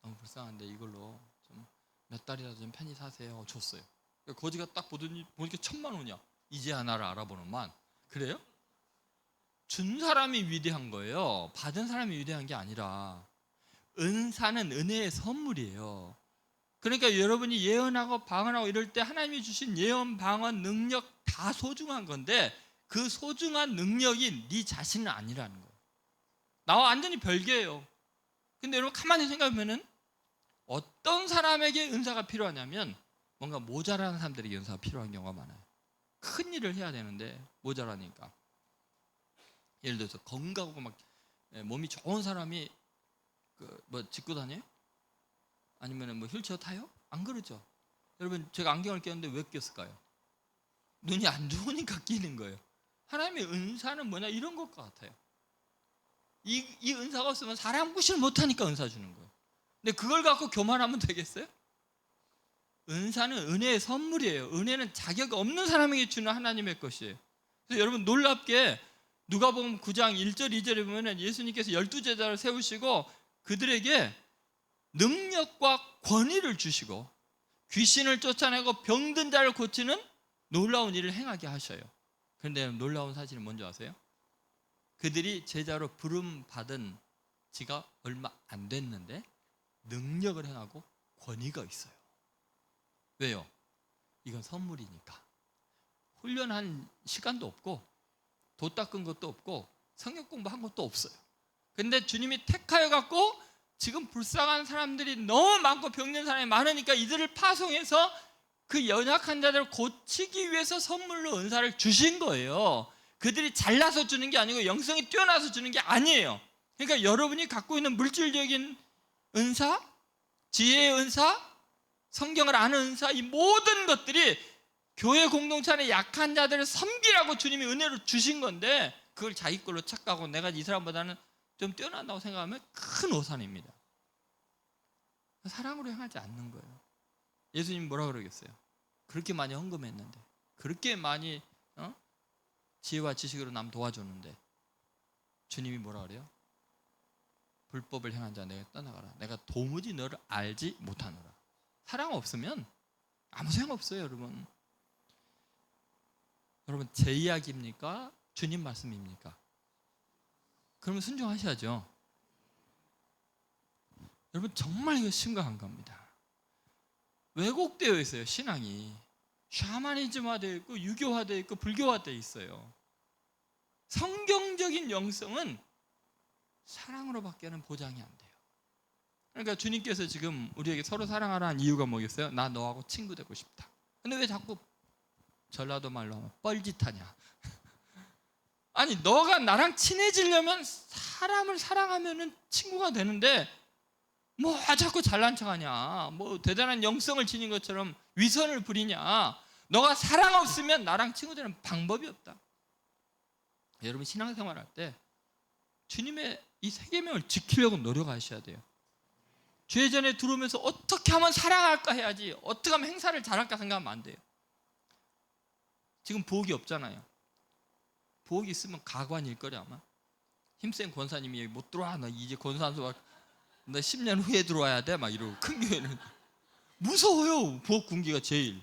너무 불쌍한데 이걸로 좀 몇 달이라도 좀 편히 사세요. 줬어요. 거지가 딱 보니까 1,000만 원이야. 이제야 나를 알아보는만. 그래요? 준 사람이 위대한 거예요. 받은 사람이 위대한 게 아니라. 은사는 은혜의 선물이에요. 그러니까 여러분이 예언하고 방언하고 이럴 때 하나님이 주신 예언, 방언, 능력 다 소중한 건데 그 소중한 능력이 네 자신은 아니라는 거예요. 나와 완전히 별개예요. 근데 여러분 가만히 생각하면은 어떤 사람에게 은사가 필요하냐면 뭔가 모자라는 사람들에게 은사가 필요한 경우가 많아요. 큰 일을 해야 되는데 모자라니까. 예를 들어서 건강하고 막 몸이 좋은 사람이 뭐 짚고 다녀요? 아니면 뭐 휠체어 타요? 안 그러죠. 여러분 제가 안경을 꼈는데 왜 꼈을까요? 눈이 안 좋으니까 끼는 거예요. 하나님의 은사는 뭐냐 이런 것 같아요. 이 은사가 없으면 사람 구실 못하니까 은사 주는 거예요. 근데 그걸 갖고 교만하면 되겠어요? 은사는 은혜의 선물이에요. 은혜는 자격 없는 사람에게 주는 하나님의 것이에요. 그래서 여러분 놀랍게 누가복음 9장 1절 2절에 보면 예수님께서 12제자를 세우시고 그들에게 능력과 권위를 주시고 귀신을 쫓아내고 병든 자를 고치는 놀라운 일을 행하게 하셔요. 그런데 놀라운 사실은 뭔지 아세요? 그들이 제자로 부름 받은 지가 얼마 안 됐는데 능력을 행하고 권위가 있어요. 왜요? 이건 선물이니까. 훈련한 시간도 없고 도 닦은 것도 없고 성경 공부한 것도 없어요. 근데 주님이 택하여 갖고 지금 불쌍한 사람들이 너무 많고 병든 사람이 많으니까 이들을 파송해서 그 연약한 자들을 고치기 위해서 선물로 은사를 주신 거예요. 그들이 잘나서 주는 게 아니고 영성이 뛰어나서 주는 게 아니에요. 그러니까 여러분이 갖고 있는 물질적인 은사, 지혜의 은사, 성경을 아는 은사, 이 모든 것들이 교회 공동체 안에 약한 자들을 섬기라고 주님이 은혜로 주신 건데 그걸 자기 걸로 착각하고 내가 이 사람보다는 좀 뛰어난다고 생각하면 큰 오산입니다. 사랑으로 행하지 않는 거예요. 예수님 뭐라 그러겠어요? 그렇게 많이 헌금했는데, 그렇게 많이 지혜와 지식으로 남 도와줬는데 주님이 뭐라 그래요? 불법을 행한 자 내가 떠나가라. 내가 도무지 너를 알지 못하노라. 사랑 없으면 아무 소용 없어요, 여러분. 여러분 제 이야기입니까? 주님 말씀입니까? 그러면 순종하셔야죠. 여러분 정말 이거 심각한 겁니다. 왜곡되어 있어요, 신앙이. 샤머니즘화되어 있고 유교화되어 있고 불교화되어 있어요. 성경적인 영성은 사랑으로밖에는 보장이 안 돼요. 그러니까 주님께서 지금 우리에게 서로 사랑하라는 이유가 뭐겠어요? 나 너하고 친구 되고 싶다. 근데 왜 자꾸 전라도 말로 하면 뻘짓하냐? 아니 너가 나랑 친해지려면 사람을 사랑하면 친구가 되는데 뭐 자꾸 잘난 척하냐, 뭐 대단한 영성을 지닌 것처럼 위선을 부리냐. 너가 사랑 없으면 나랑 친구 되는 방법이 없다. 여러분 신앙생활 할 때 주님의 이 세 계명을 지키려고 노력하셔야 돼요. 죄전에 들어오면서 어떻게 하면 사랑할까 해야지 어떻게 하면 행사를 잘할까 생각하면 안 돼요. 지금 부엌이 없잖아요. 부엌이 있으면 가관일 거래 아마. 힘센 권사님이 여기 못 들어와. 너 이제 권사한테 막 너 10년 후에 들어와야 돼 막 이러고. 큰 교회는 무서워요. 부엌 군기가 제일.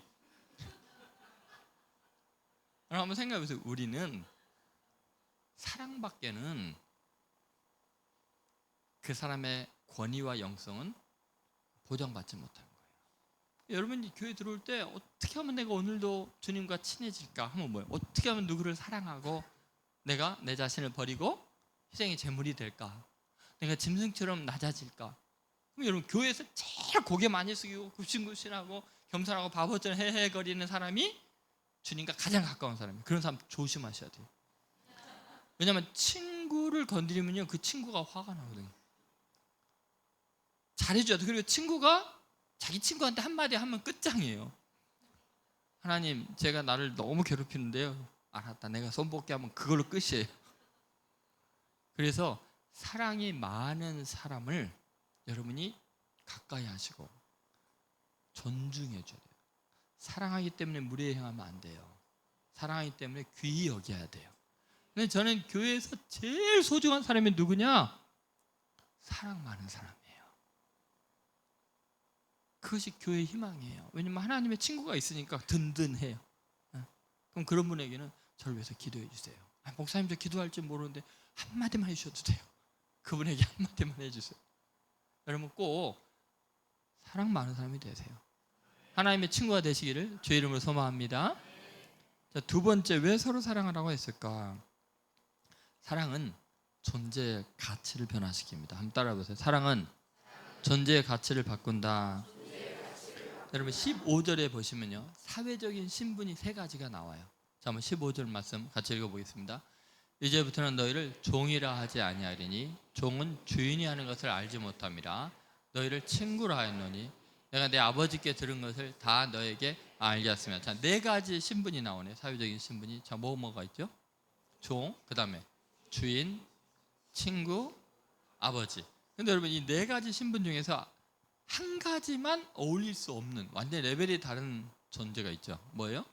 한번 생각해보세요. 우리는 사랑밖에는 그 사람의 권위와 영성은 보장받지 못하는 거예요. 여러분이 교회 들어올 때 어떻게 하면 내가 오늘도 주님과 친해질까 하면 뭐예요? 어떻게 하면 누구를 사랑하고 내가 내 자신을 버리고 희생의 제물이 될까? 내가 짐승처럼 낮아질까? 그럼 여러분 교회에서 제일 고개 많이 숙이고 굽신굽신하고 겸손하고 바보처럼 헤헤거리는 사람이 주님과 가장 가까운 사람이에요. 그런 사람 조심하셔야 돼요. 왜냐하면 친구를 건드리면요 그 친구가 화가 나거든요. 잘해줘야 돼. 그리고 친구가 자기 친구한테 한마디 하면 끝장이에요. 하나님 제가 나를 너무 괴롭히는데요. 알았다. 내가 손벗게 하면 그걸로 끝이에요. 그래서 사랑이 많은 사람을 여러분이 가까이 하시고 존중해 줘야 돼요. 사랑하기 때문에 무례히 행하면 안 돼요. 사랑하기 때문에 귀히 여겨야 돼요. 근데 저는 교회에서 제일 소중한 사람이 누구냐? 사랑 많은 사람이에요. 그것이 교회의 희망이에요. 왜냐면 하나님의 친구가 있으니까 든든해요. 그럼 그런 분에게는 저를 위해서 기도해 주세요. 목사님 저 기도할 줄 모르는데 한마디만 해주셔도 돼요. 그분에게 한마디만 해주세요. 여러분 꼭 사랑 많은 사람이 되세요. 하나님의 친구가 되시기를 주의 이름으로 소망합니다. 자, 두 번째, 왜 서로 사랑하라고 했을까? 사랑은 존재의 가치를 변화시킵니다. 한번 따라해보세요. 사랑은 존재의 가치를 바꾼다. 여러분 15절에 보시면요, 사회적인 신분이 세 가지가 나와요. 자, 한번 15절 말씀 같이 읽어보겠습니다. 이제부터는 너희를 종이라 하지 아니하리니 종은 주인이 하는 것을 알지 못함이라. 너희를 친구라 하였노니 내가 내 아버지께 들은 것을 다 너에게 알게 하였으며. 자, 네 가지 신분이 나오네요. 사회적인 신분이. 자, 뭐가 있죠? 종, 그 다음에 주인, 친구, 아버지. 근데 여러분 이 네 가지 신분 중에서 한 가지만 어울릴 수 없는 완전 레벨이 다른 존재가 있죠. 뭐예요?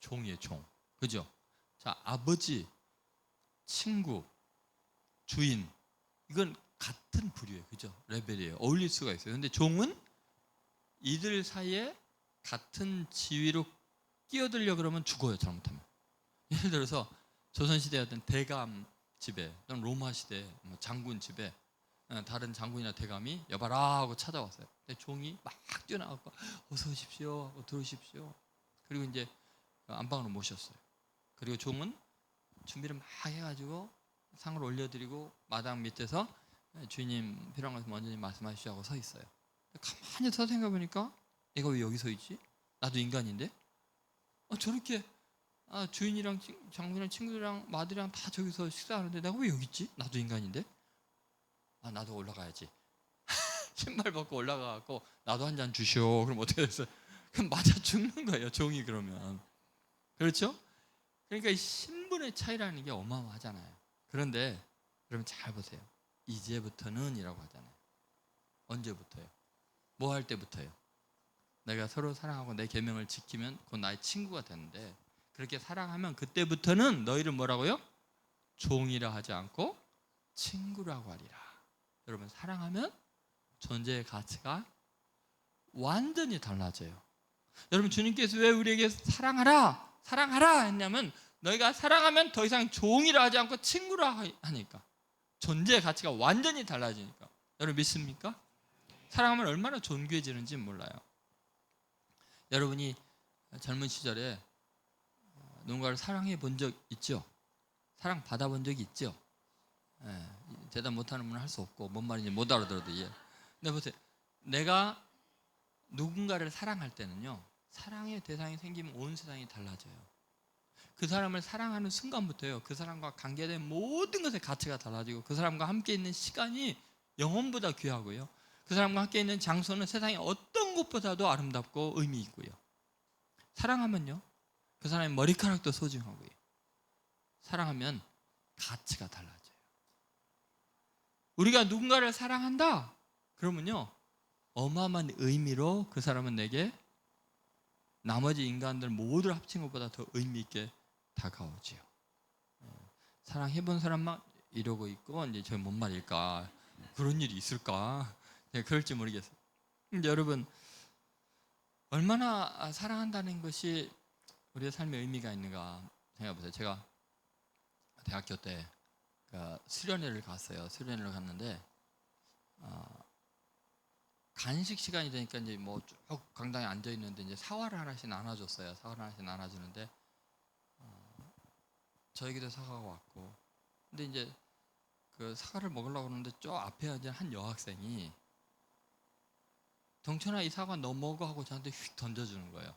종이에요. 종. 그죠? 자, 아버지, 친구, 주인, 이건 같은 부류예요. 그죠? 레벨이에요. 어울릴 수가 있어요. 근데 종은 이들 사이에 같은 지위로 끼어들려 그러면 죽어요. 잘못하면. 예를 들어서 조선시대였던 대감 집에 또는 로마 시대 장군 집에 다른 장군이나 대감이 여봐라 하고 찾아왔어요. 근데 종이 막 뛰어나가고 어서 오십시오 하고 들어오십시오. 그리고 이제 안방으로 모셨어요. 그리고 종은 준비를 막 해가지고 상을 올려드리고 마당 밑에서 주인님 필요한 것을 먼저 말씀하시죠 하고 서 있어요. 가만히 서 생각해보니까 내가 왜 여기 서 있지? 나도 인간인데? 저렇게 주인이랑 장군이랑 친구들이랑 마들이랑 다 저기서 식사하는데 내가 왜 여기 있지? 나도 인간인데? 나도 올라가야지. 신발 벗고 올라가고 나도 한 잔 주시오. 그럼 어떻게 됐어요? 그럼 맞아 죽는 거예요. 종이 그러면. 그렇죠? 그러니까 이 신분의 차이라는 게 어마어마하잖아요. 그런데 여러분 잘 보세요. 이제부터는 이라고 하잖아요. 언제부터요? 뭐 할 때부터요? 내가 서로 사랑하고 내 계명을 지키면 곧 나의 친구가 되는데, 그렇게 사랑하면 그때부터는 너희를 뭐라고요? 종이라 하지 않고 친구라고 하리라. 여러분 사랑하면 존재의 가치가 완전히 달라져요. 여러분 주님께서 왜 우리에게 사랑하라 했냐면, 너희가 사랑하면 더 이상 종이라 하지 않고 친구라 하니까 존재의 가치가 완전히 달라지니까. 여러분 믿습니까? 사랑하면 얼마나 존귀해지는지 몰라요. 여러분이 젊은 시절에 누군가를 사랑해 본 적 있죠? 사랑 받아본 적이 있죠? 대답 못하는 분은 할 수 없고 뭔 말인지 못 알아들어도 이해. 근데 보세요, 내가 누군가를 사랑할 때는요, 사랑의 대상이 생기면 온 세상이 달라져요. 그 사람을 사랑하는 순간부터요, 그 사람과 관계된 모든 것의 가치가 달라지고, 그 사람과 함께 있는 시간이 영혼보다 귀하고요, 그 사람과 함께 있는 장소는 세상의 어떤 곳보다도 아름답고 의미 있고요. 사랑하면요, 그 사람의 머리카락도 소중하고요. 사랑하면 가치가 달라져요. 우리가 누군가를 사랑한다 그러면요, 어마어마한 의미로 그 사람은 내게 나머지 인간들 모두를 합친 것보다 더 의미 있게 다가오지요. 사랑해본 사람만 이러고 있고 이제 저 뭔 말일까, 그런 일이 있을까, 그럴지 모르겠어요. 근데 여러분 얼마나 사랑한다는 것이 우리의 삶에 의미가 있는가 생각해보세요. 제가 대학교 때 수련회를 갔어요. 수련회를 갔는데 간식 시간이 되니까 이제 뭐 쭉 강당에 앉아 있는데 이제 사과를 하나씩 나눠줬어요. 사과를 하나씩 나눠주는데 저에게도 사과가 왔고, 근데 이제 그 사과를 먹으려고 하는데 저 앞에 앉은 한 여학생이 동천아 이 사과 너 먹어 하고 저한테 휙 던져주는 거예요.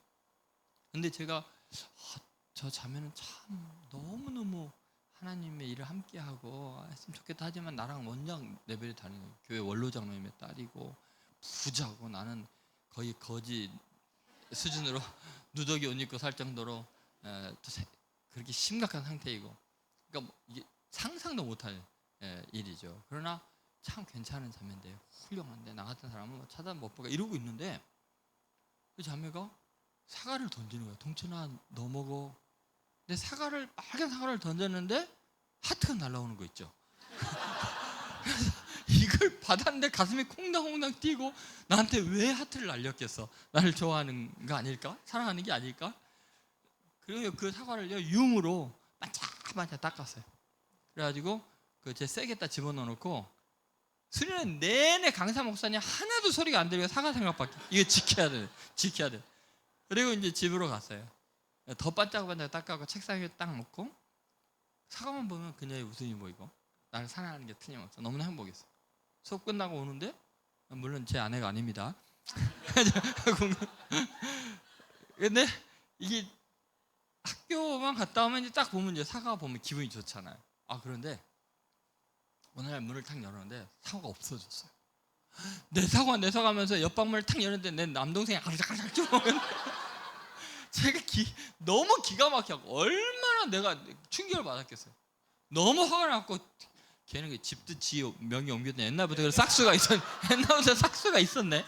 근데 제가 저 자매는 참 너무너무 하나님의 일을 함께하고 했으면 좋겠다 하지만 나랑 원장 레벨이 다른 교회 원로장로님의 딸이고 부자고 나는 거의 거지 수준으로 누더기 옷 입고 살 정도로 그렇게 심각한 상태이고, 그러니까 이게 상상도 못할 일이죠. 그러나 참 괜찮은 자매인데 훌륭한데 나 같은 사람은 뭐 찾아 못 보가 이러고 있는데 그 자매가 사과를 던지는 거야. 동천아 너 먹어. 근데 빨간 사과를 던졌는데 하트가 날라오는 거 있죠. 그래서 이걸 받았는데 가슴이 콩당콩당 뛰고, 나한테 왜 하트를 날렸겠어? 나를 좋아하는 거 아닐까? 사랑하는 게 아닐까? 그리고 그 사과를요 융으로 반짝반짝 닦았어요. 그래가지고 제 세게다 집어넣어놓고 수련회 내내 강사 목사님 하나도 소리가 안 들리고 사과 생각밖에. 이거 지켜야 돼. 그리고 이제 집으로 갔어요. 더 반짝반짝 닦아고 책상에 딱 놓고 사과만 보면 그녀의 웃음이 보이고 나를 사랑하는 게 틀림없어. 너무나 행복했어. 수업 끝나고 오는데, 물론 제 아내가 아닙니다. 근데 이게 학교만 갔다 오면 이제 딱 보면 이제 사과 보면 기분이 좋잖아요. 그런데 어느 날 문을 탁 열었는데 사과가 없어졌어요. 내 사과 하면서 옆방문을 탁 열었는데 내 남동생이 아르작아르작 쫓아오는 제가 너무 기가 막혀갖고 얼마나 내가 충격을 받았겠어요. 너무 화가 나고 걔는 그 집도 지 명이 옮겼네. 옛날부터 싹수가 있었네.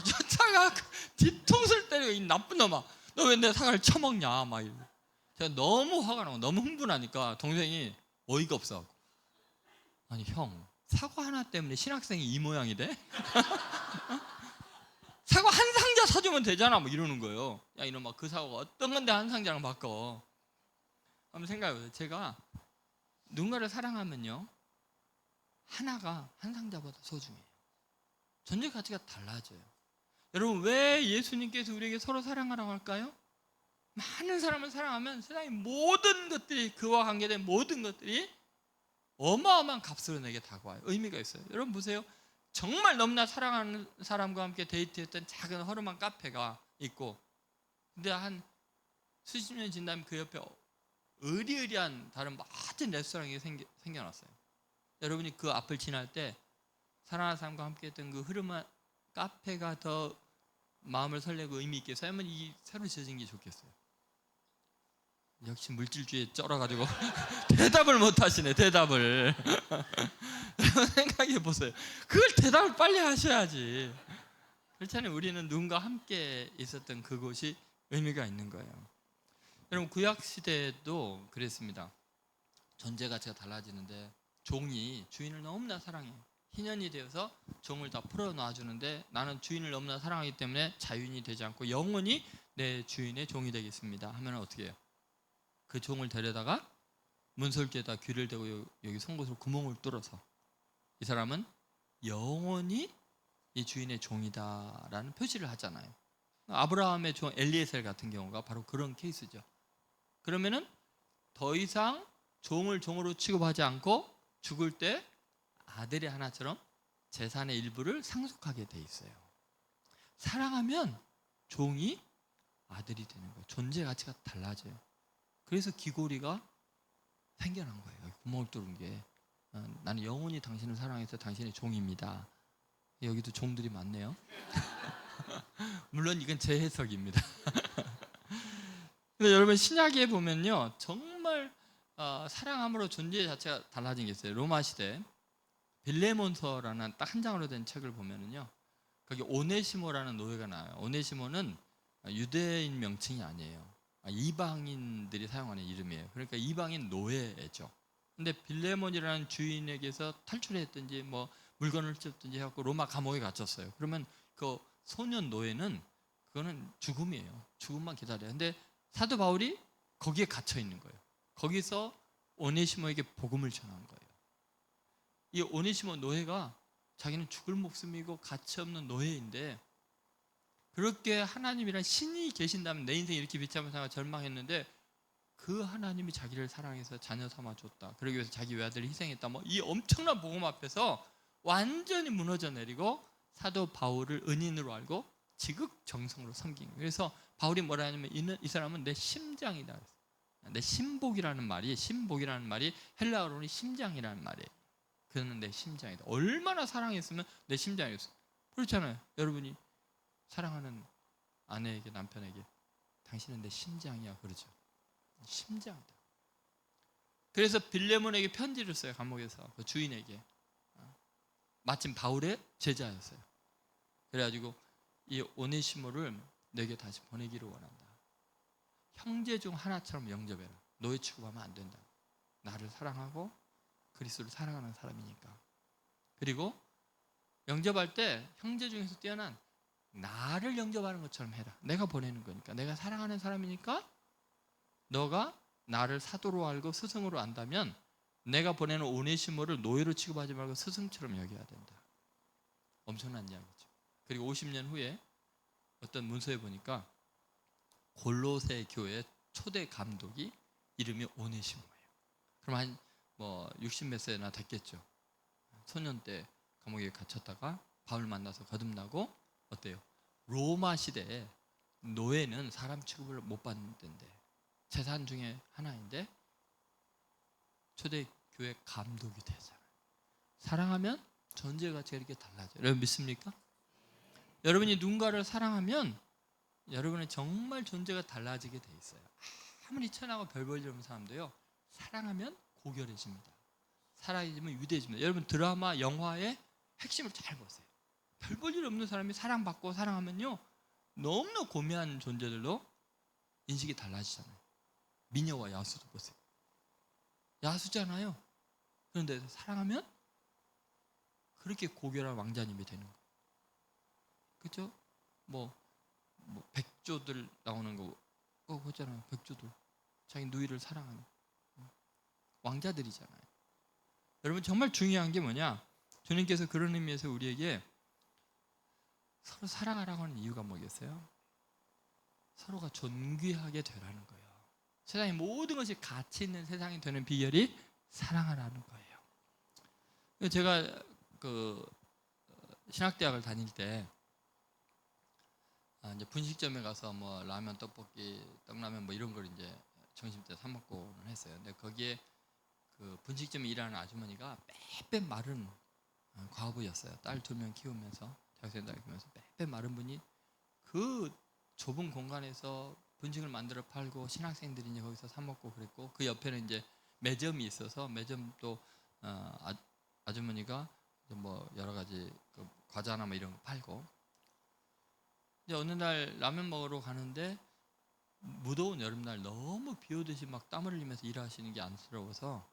쫓아가 뒤통수를 때리고 이 나쁜 놈아, 너 왜 내 사과를 처먹냐 막 이러고. 제가 너무 화가 나고 너무 흥분하니까 동생이 어이가 없어갖고, 아니 형, 사과 하나 때문에 신학생이 이 모양이 돼? 사과 한 상자 사주면 되잖아 뭐 이러는 거예요. 야 이놈아, 그 사과가 어떤 건데 한 상자랑 바꿔. 한번 생각해보세요. 제가 누군가를 사랑하면요, 하나가 한 상자보다 소중해요. 존재 가치가 달라져요. 여러분, 왜 예수님께서 우리에게 서로 사랑하라고 할까요? 많은 사람을 사랑하면 세상의 모든 것들이, 그와 관계된 모든 것들이 어마어마한 값으로 내게 다가와요. 의미가 있어요. 여러분 보세요. 정말 너무나 사랑하는 사람과 함께 데이트했던 작은 허름한 카페가 있고, 근데 한 수십 년이 지나면 그 옆에 으리으리한 다른 멋진 레스토랑이 생겨났어요. 여러분이 그 앞을 지날 때 사랑하는 사람과 함께 했던 그 흐름한 카페가 더 마음을 설레고 의미 있게 살면 이 새로 지어진 게 좋겠어요. 역시 물질주의에 쩔어가지고 대답을 못 하시네. 대답을 생각해 보세요. 그걸 대답을 빨리 하셔야지. 그렇잖아요. 우리는 누군가 함께 있었던 그곳이 의미가 있는 거예요. 여러분, 구약 시대도 그랬습니다. 존재 가치가 달라지는데 종이 주인을 너무나 사랑해요. 희년이 되어서 종을 다 풀어놔 주는데, 나는 주인을 너무나 사랑하기 때문에 자유인이 되지 않고 영원히 내 주인의 종이 되겠습니다 하면 어떻게 해요? 그 종을 데려다가 문설주에다 귀를 대고 여기 송곳으로 구멍을 뚫어서, 이 사람은 영원히 이 주인의 종이다라는 표시를 하잖아요. 아브라함의 종 엘리에셀 같은 경우가 바로 그런 케이스죠. 그러면은 더 이상 종을 종으로 취급하지 않고 죽을 때 아들의 하나처럼 재산의 일부를 상속하게 돼 있어요. 사랑하면 종이 아들이 되는 거예요. 존재 가치가 달라져요. 그래서 귀고리가 생겨난 거예요. 구멍을 뚫은 게. 나는 영원히 당신을 사랑해서 당신의 종입니다. 여기도 종들이 많네요. 물론 이건 제 해석입니다. 근데 여러분, 신약에 보면요, 정말 사랑함으로 존재 자체가 달라진 게 있어요. 로마 시대 빌레몬서라는 딱 한 장으로 된 책을 보면은요, 거기 오네시모라는 노예가 나와요. 오네시모는 유대인 명칭이 아니에요. 이방인들이 사용하는 이름이에요. 그러니까 이방인 노예죠. 근데 빌레몬이라는 주인에게서 탈출했든지 뭐 물건을 훔쳤든지 해갖고 로마 감옥에 갇혔어요. 그러면 그 소년 노예는 그거는 죽음이에요. 죽음만 기다려요. 근데 사도 바울이 거기에 갇혀 있는 거예요. 거기서 오네시모에게 복음을 전한 거예요. 이 오네시모 노예가 자기는 죽을 목숨이고 가치없는 노예인데, 그렇게 하나님이란 신이 계신다면 내 인생이 이렇게 비참한 상황 절망했는데 그 하나님이 자기를 사랑해서 자녀 삼아 줬다. 그러기 위해서 자기 외아들을 희생했다. 뭐 이 엄청난 복음 앞에서 완전히 무너져 내리고 사도 바울을 은인으로 알고 지극정성으로 섬긴 거예요. 그래서 바울이 뭐라 하냐면 이 사람은 내 심장이다. 내 심복이라는 말이 헬라어로는 심장이라는 말이에요. 그는 내 심장이다. 얼마나 사랑했으면 내 심장이었어요. 그렇잖아요. 여러분이 사랑하는 아내에게, 남편에게 당신은 내 심장이야 그러죠. 심장이다. 그래서 빌레몬에게 편지를 써요. 감옥에서 그 주인에게. 마침 바울의 제자였어요. 그래가지고 이 오네시모를 내게 다시 보내기를 원한다. 형제 중 하나처럼 영접해라. 노예 취급하면 안 된다. 나를 사랑하고 그리스도를 사랑하는 사람이니까. 그리고 영접할 때 형제 중에서 뛰어난 나를 영접하는 것처럼 해라. 내가 보내는 거니까. 내가 사랑하는 사람이니까 너가 나를 사도로 알고 스승으로 안다면 내가 보내는 오네시모를 노예로 취급하지 말고 스승처럼 여겨야 된다. 엄청난 이야기죠. 그리고 50년 후에 어떤 문서에 보니까 골로새 교회 초대 감독이 이름이 오네시모예요. 그럼 한 뭐 60몇 세나 됐겠죠. 소년 때 감옥에 갇혔다가 바울 만나서 거듭나고 어때요? 로마 시대에 노예는 사람 취급을 못 받는데 재산 중에 하나인데 초대교회 감독이 되잖아요. 사랑하면 존재 가치가 이렇게 달라져요. 여러분 믿습니까? 여러분이 누군가를 사랑하면 여러분의 정말 존재가 달라지게 돼 있어요. 아무리 천하고 별 볼 일 없는 사람도요, 사랑하면 고결해집니다. 사랑해지면 위대해집니다. 여러분 드라마, 영화의 핵심을 잘 보세요. 별 볼 일 없는 사람이 사랑받고 사랑하면요, 너무나 고매한 존재들도 인식이 달라지잖아요. 미녀와 야수도 보세요. 야수잖아요. 그런데 사랑하면 그렇게 고결한 왕자님이 되는 거예요. 그렇죠? 뭐 백조들 나오는 거 보잖아요. 백조들 자기 누이를 사랑하는 왕자들이잖아요. 여러분 정말 중요한 게 뭐냐? 주님께서 그런 의미에서 우리에게 서로 사랑하라고 하는 이유가 뭐겠어요? 서로가 존귀하게 되라는 거예요. 세상의 모든 것이 가치 있는 세상이 되는 비결이 사랑하라는 거예요. 제가 신학대학을 다닐 때 이제 분식점에 가서 뭐 라면, 떡볶이, 떡라면 뭐 이런 걸 이제 점심 때 사 먹고는 했어요. 근데 거기에 그 분식점에 일하는 아주머니가 빼빼 마른 과부였어요. 딸 2명 키우면서 대학생 다니면서 빼빼 마른 분이 그 좁은 공간에서 분식을 만들어 팔고 신학생들이 이제 거기서 사 먹고 그랬고, 그 옆에는 이제 매점이 있어서 매점도 아주머니가 뭐 여러 가지 그 과자나 뭐 이런 거 팔고, 이제 어느 날 라면 먹으러 가는데 무더운 여름날 너무 비 오듯이 막 땀을 흘리면서 일하시는 게 안쓰러워서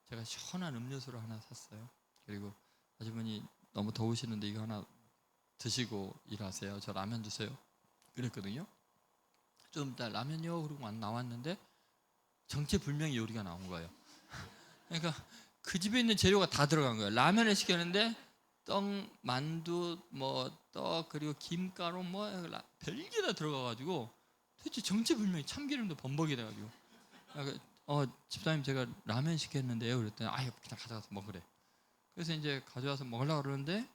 제가 시원한 음료수를 하나 샀어요. 그리고 아주머니 너무 더우시는데 이거 하나 드시고 일하세요. 저 라면 주세요. 그랬거든요. 좀 이따 라면요 그러고 나왔는데 정체불명의 요리가 나온 거예요. 그러니까 그 집에 있는 재료가 다 들어간 거예요. 라면을 시켰는데 떡, 만두, 뭐 떡, 그리고 김가루 뭐 별게 다 들어가가지고 도대체 정체불명의 참기름도 범벅이 돼가지고 집사님 제가 라면 시켰는데요 그랬더니 아예 그냥 가져가서 먹으래. 그래서 이제 가져와서 먹으려고 그러는데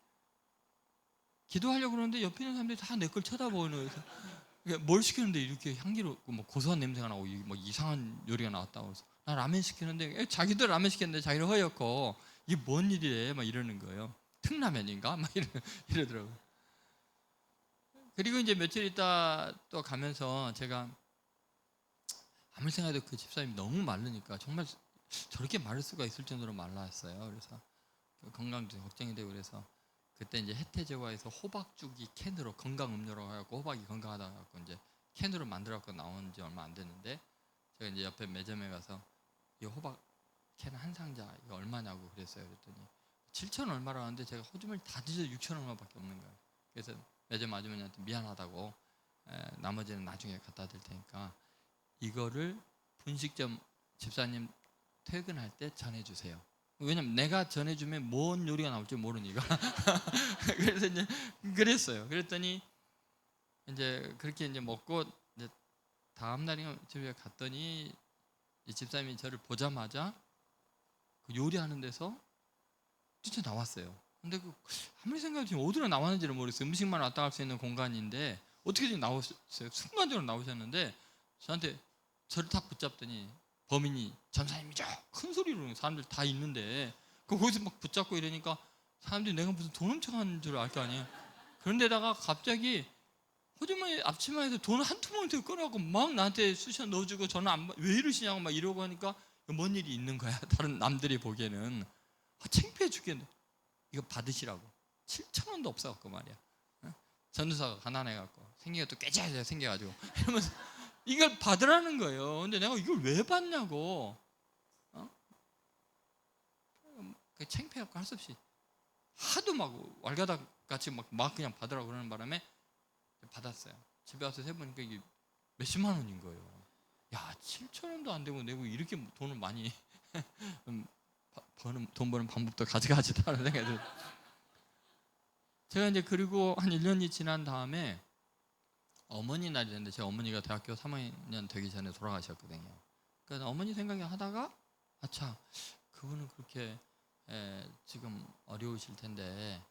기도하려고 그러는데 옆에 있는 사람들이 다 내 걸 쳐다보는 거예요. 그러니까 뭘 시켰는데 이렇게 향기롭고 뭐 고소한 냄새가 나고 뭐 이상한 요리가 나왔다고 해서 나 라면 시켰는데 자기도 라면 시켰는데 자기는 허옇고 이게 뭔 일이래 막 이러는 거예요. 특라면인가? 막 이러더라고요. 그리고 이제 며칠 있다 또 가면서 제가 아무리 생각해도 그 집사님이 너무 마르니까 정말 저렇게 마를 수가 있을 정도로 말랐어요. 그래서 건강도 걱정이 되고 그래서 그때 이제 혜태제과에서 호박죽이 캔으로 건강 음료라고 해갖고 호박이 건강하다고 해갖고 이제 캔으로 만들어갖고 나온 지 얼마 안 됐는데 제가 이제 옆에 매점에 가서 이 호박 캔 한 상자 이거 얼마냐고 그랬어요. 그랬더니 7,000 얼마라고 하는데 제가 호주머니 다 뒤져서 6,000 얼마밖에 없는 거예요. 그래서 매점 아주머니한테 미안하다고 나머지는 나중에 갖다 드릴 테니까 이거를 분식점 집사님 퇴근할 때 전해주세요. 왜냐면 내가 전해주면 뭔 요리가 나올지 모르니까. 그래서 이제 그랬어요. 그랬더니 이제 그렇게 이제 먹고 이제 다음 날에 집에 갔더니 이 집사님이 저를 보자마자 그 요리하는 데서 진짜 나왔어요. 근데 아무리 생각해도 어디로 나왔는지를 모르겠어요. 음식만 왔다 갈 수 있는 공간인데 어떻게든 나오셨어요. 순간적으로 나오셨는데 저한테 저를 딱 붙잡더니 범인이 전사님이죠. 큰 소리로 사람들 다 있는데 거기서 막 붙잡고 이러니까 사람들이 내가 무슨 돈 훔쳐가는 줄 알 거 아니에요. 그런데다가 갑자기 호주머니 앞치마에서 돈 한 투멍을 꺼내갖고 막 나한테 쑤셔 넣어주고 저는 왜 이러시냐고 막 이러고 하니까 뭔 일이 있는 거야. 다른 남들이 보기에는 창피해 죽겠네. 이거 받으시라고 7,000원도 없어갖고 말이야. 전도사가 가난해갖고 생기가 또 깨져야 생겨가지고 이러면서 이걸 받으라는 거예요. 근데 내가 이걸 왜 받냐고. 그 창피해갖고 할 수 없이 하도 막 왈가닥 같이 막 그냥 받으라고 그러는 바람에 받았어요. 집에 와서 세보니까 이게 몇십만 원인 거예요. 야, 7,000원도 안 되고 내고 이렇게 돈을 많이 돈 버는 방법도 가지가지다라는 생각이 들어요. 제가 이제 그리고 한 1년이 지난 다음에 어머니 날이 됐는데 제 어머니가 대학교 3학년 되기 전에 돌아가셨거든요. 그러니까 어머니 생각이 하다가 아차 그분은 그렇게 지금 어려우실 텐데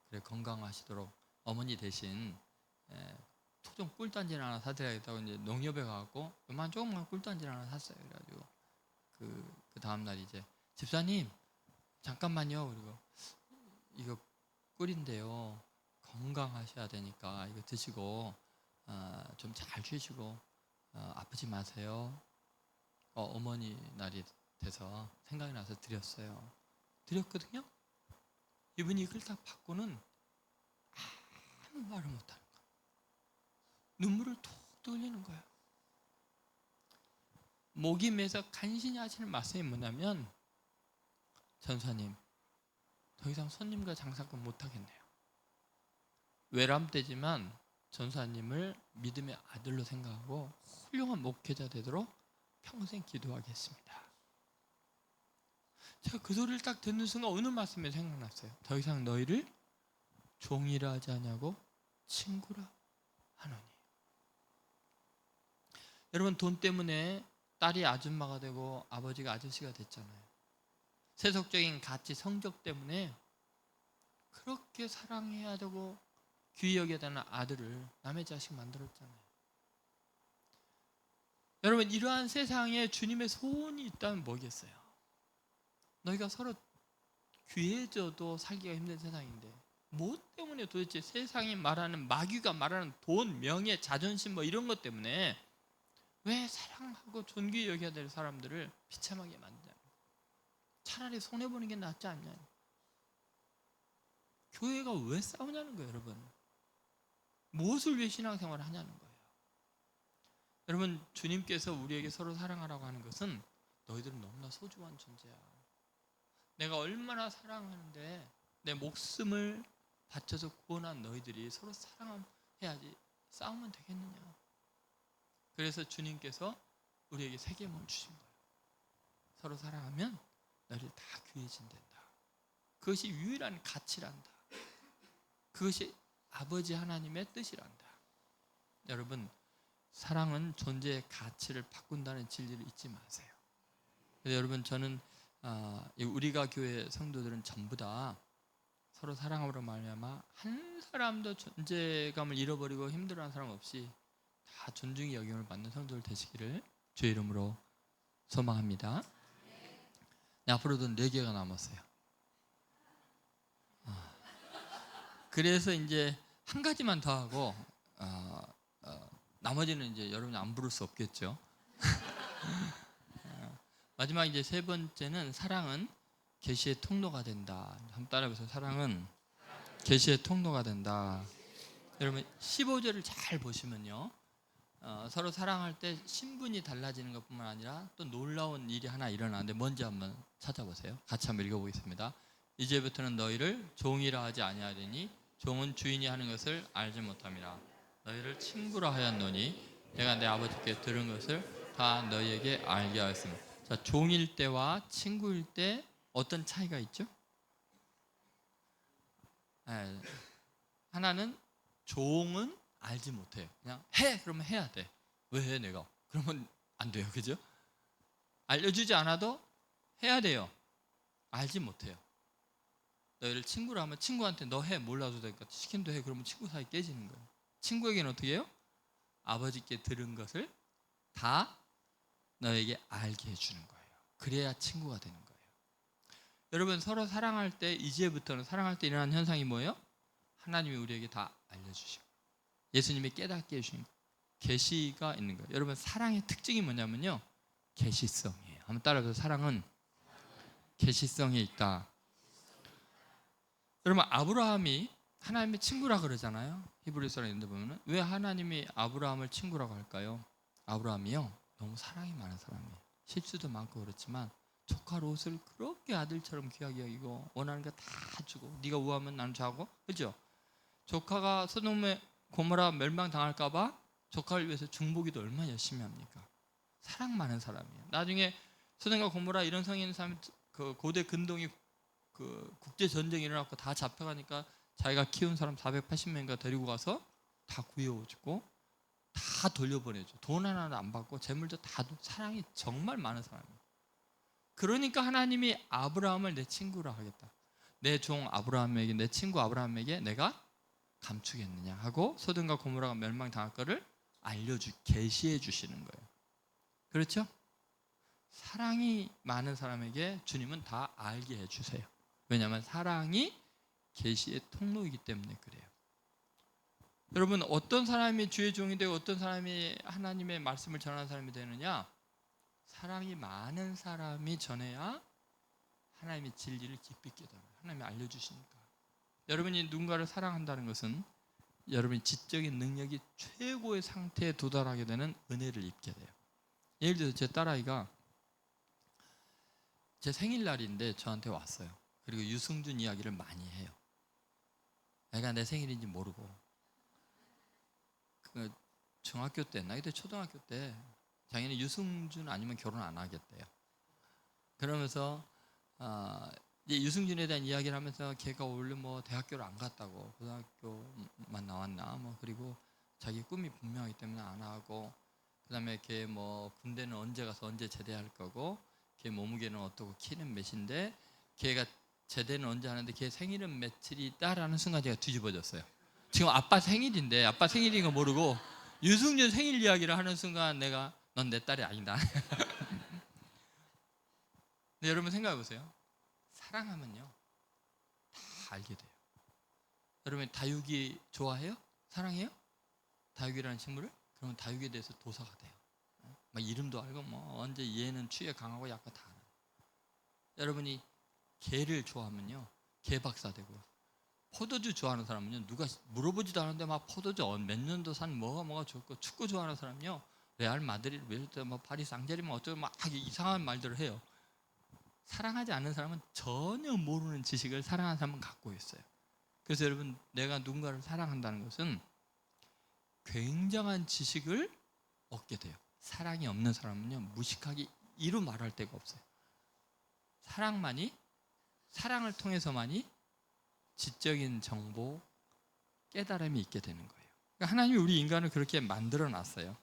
그래 건강하시도록 어머니 대신 토종 꿀단지 하나 사드려야겠다고 이제 농협에 가고 요만 조그만 꿀단지 하나 샀어요. 그래가지고 그 다음 날 이제 집사님 잠깐만요. 그리고 이거 꿀인데요. 건강하셔야 되니까 이거 드시고 좀 잘 쉬시고 아프지 마세요. 어머니 날이 돼서 생각이 나서 드렸어요. 드렸거든요. 이분이 이걸 딱 받고는 아무 말을 못하는 거예요. 눈물을 톡톡 흘리는 거예요. 목이 메서 간신히 하시는 말씀이 뭐냐면 전사님 더 이상 손님과 장사꾼 못하겠네요. 외람되지만 전사님을 믿음의 아들로 생각하고 훌륭한 목회자 되도록 평생 기도하겠습니다. 제가 그 소리를 딱 듣는 순간 어느 말씀이 생각났어요. 더 이상 너희를 종이라 하지 않냐고 친구라 하노니. 여러분 돈 때문에 딸이 아줌마가 되고 아버지가 아저씨가 됐잖아요. 세속적인 가치 성적 때문에 그렇게 사랑해야 되고 귀히 여겨야 되는 아들을 남의 자식 만들었잖아요. 여러분 이러한 세상에 주님의 소원이 있다면 뭐겠어요? 너희가 서로 귀해져도 살기가 힘든 세상인데 뭐 때문에 도대체 세상이 말하는 마귀가 말하는 돈, 명예, 자존심 뭐 이런 것 때문에 왜 사랑하고 존귀히 여겨야 될 사람들을 비참하게 만드냐? 차라리 손해보는 게 낫지 않냐? 교회가 왜 싸우냐는 거예요, 여러분. 무엇을 위해 신앙생활을 하냐는 거예요. 여러분 주님께서 우리에게 서로 사랑하라고 하는 것은 너희들은 너무나 소중한 존재야. 내가 얼마나 사랑하는데 내 목숨을 바쳐서 구원한 너희들이 서로 사랑해야지 싸우면 되겠느냐. 그래서 주님께서 우리에게 세 계명을 주신 거예요. 서로 사랑하면 너희들 다 귀해진단다. 그것이 유일한 가치란다. 그것이 아버지 하나님의 뜻이란다. 여러분 사랑은 존재의 가치를 바꾼다는 진리를 잊지 마세요. 그래서 여러분 저는 우리가 교회 성도들은 전부 다 서로 사랑함으로 말미암아 한 사람도 존재감을 잃어버리고 힘들어하는 사람 없이 다 존중의 여김을 받는 성도들 되시기를 주의 이름으로 소망합니다. 네, 앞으로도 4개가 남았어요. 그래서 이제 한 가지만 더 하고 나머지는 이제 여러분이 안 부를 수 없겠죠. 마지막 이제 세 번째는 사랑은 계시의 통로가 된다. 한번 따라해보세요. 사랑은 계시의 통로가 된다. 여러분 15절을 잘 보시면요. 서로 사랑할 때 신분이 달라지는 것뿐만 아니라 또 놀라운 일이 하나 일어나는데 뭔지 한번 찾아보세요. 같이 한번 읽어보겠습니다. 이제부터는 너희를 종이라 하지 아니하리니 종은 주인이 하는 것을 알지 못함이라. 너희를 친구라 하였노니 내가 내 아버지께 들은 것을 다 너희에게 알게 하였습니다. 자, 종일 때와 친구일 때 어떤 차이가 있죠? 하나는 종은 알지 못해요. 그냥 해 그러면 해야 돼. 왜 해 내가? 그러면 안 돼요, 그죠? 알려주지 않아도 해야 돼요. 알지 못해요. 너희를 친구로 하면 친구한테 너 해 몰라도 될까 시킨도 해 그러면 친구 사이 깨지는 거예요. 친구에게는 어떻게 해요? 아버지께 들은 것을 다 너에게 알게 해주는 거예요. 그래야 친구가 되는 거예요. 여러분 서로 사랑할 때 이제부터는 사랑할 때 일어나는 현상이 뭐예요? 하나님이 우리에게 다 알려주시고 예수님이 깨닫게 해주신 계시가 있는 거예요. 여러분 사랑의 특징이 뭐냐면요 계시성이에요. 한번 따라해보세요. 사랑은 계시성이 있다. 여러분 아브라함이 하나님의 친구라 그러잖아요. 히브리서에 있는데 보면은 왜 하나님이 아브라함을 친구라고 할까요? 아브라함이요 너무 사랑이 많은 사람이에요. 실수도 많고 그렇지만 조카 롯을 그렇게 아들처럼 귀하게 여기고 원하는 거 다 주고 네가 우하면 나는 좌고 그죠? 조카가 소돔의 고모라 멸망당할까봐 조카를 위해서 중보기도 얼마나 열심히 합니까? 사랑 많은 사람이에요. 나중에 소돔과 고모라 이런 성이 있는 사람이 그 고대 근동이 그 국제 전쟁이 일어났고 다 잡혀가니까 자기가 키운 사람 480명인가 데리고 가서 다 구해오고 다 돌려보내줘. 돈 하나도 안 받고 재물도 다 사랑이 정말 많은 사람이에요. 그러니까 하나님이 아브라함을 내 친구로 하겠다. 내 종 아브라함에게, 내 친구 아브라함에게 내가 감추겠느냐 하고 소돔과 고모라가 멸망당할 거를 계시해 주시는 거예요. 그렇죠? 사랑이 많은 사람에게 주님은 다 알게 해주세요. 왜냐하면 사랑이 계시의 통로이기 때문에 그래요. 여러분, 어떤 사람이 주의 종이 되고 어떤 사람이 하나님의 말씀을 전하는 사람이 되느냐? 사랑이 많은 사람이 전해야 하나님의 진리를 깊이 깨달아요. 하나님이 알려주시니까. 여러분이 누군가를 사랑한다는 것은 여러분이 지적인 능력이 최고의 상태에 도달하게 되는 은혜를 입게 돼요. 예를 들어서 제 딸아이가 제 생일날인데 저한테 왔어요. 그리고 유승준 이야기를 많이 해요. 애가 내 생일인지 모르고 그 중학교 때, 나 그때 초등학교 때 당연히 유승준 아니면 결혼 안 하겠대요. 그러면서 이제 유승준에 대한 이야기를 하면서 걔가 원래 뭐 대학교를 안 갔다고, 고등학교만 나왔나 뭐, 그리고 자기 꿈이 분명하기 때문에 안 하고, 그다음에 걔 뭐 군대는 언제 가서 언제 제대할 거고, 걔 몸무게는 어떻고, 키는 몇인데, 걔가 제대는 언제 하는데 걔 생일은 며칠이다라는 순간 제가 뒤집어졌어요. 지금 아빠 생일인데 아빠 생일인 거 모르고 유승준 생일 이야기를 하는 순간 내가 넌 내 딸이 아니다. 근데 여러분 생각해 보세요. 사랑하면요 다 알게 돼요. 여러분 다육이 좋아해요? 사랑해요? 다육이라는 식물을? 그러면 다육이에 대해서 도사가 돼요. 막 이름도 알고 뭐 언제 얘는 추위에 강하고 약간 다 알아요. 여러분이 개를 좋아하면요 개 박사 되고, 포도주 좋아하는 사람은요 누가 물어보지도 않았는데 막 포도주 몇 년도 산 뭐가 좋고, 축구 좋아하는 사람은요 레알 마드리드, 뭐 파리 상제르맹 어쩌고 막 이상한 말들을 해요. 사랑하지 않는 사람은 전혀 모르는 지식을 사랑하는 사람은 갖고 있어요. 그래서 여러분, 내가 누군가를 사랑한다는 것은 굉장한 지식을 얻게 돼요. 사랑이 없는 사람은요 무식하게 이루 말할 데가 없어요. 사랑을 통해서만이 지적인 정보, 깨달음이 있게 되는 거예요. 그러니까 하나님이 우리 인간을 그렇게 만들어 놨어요.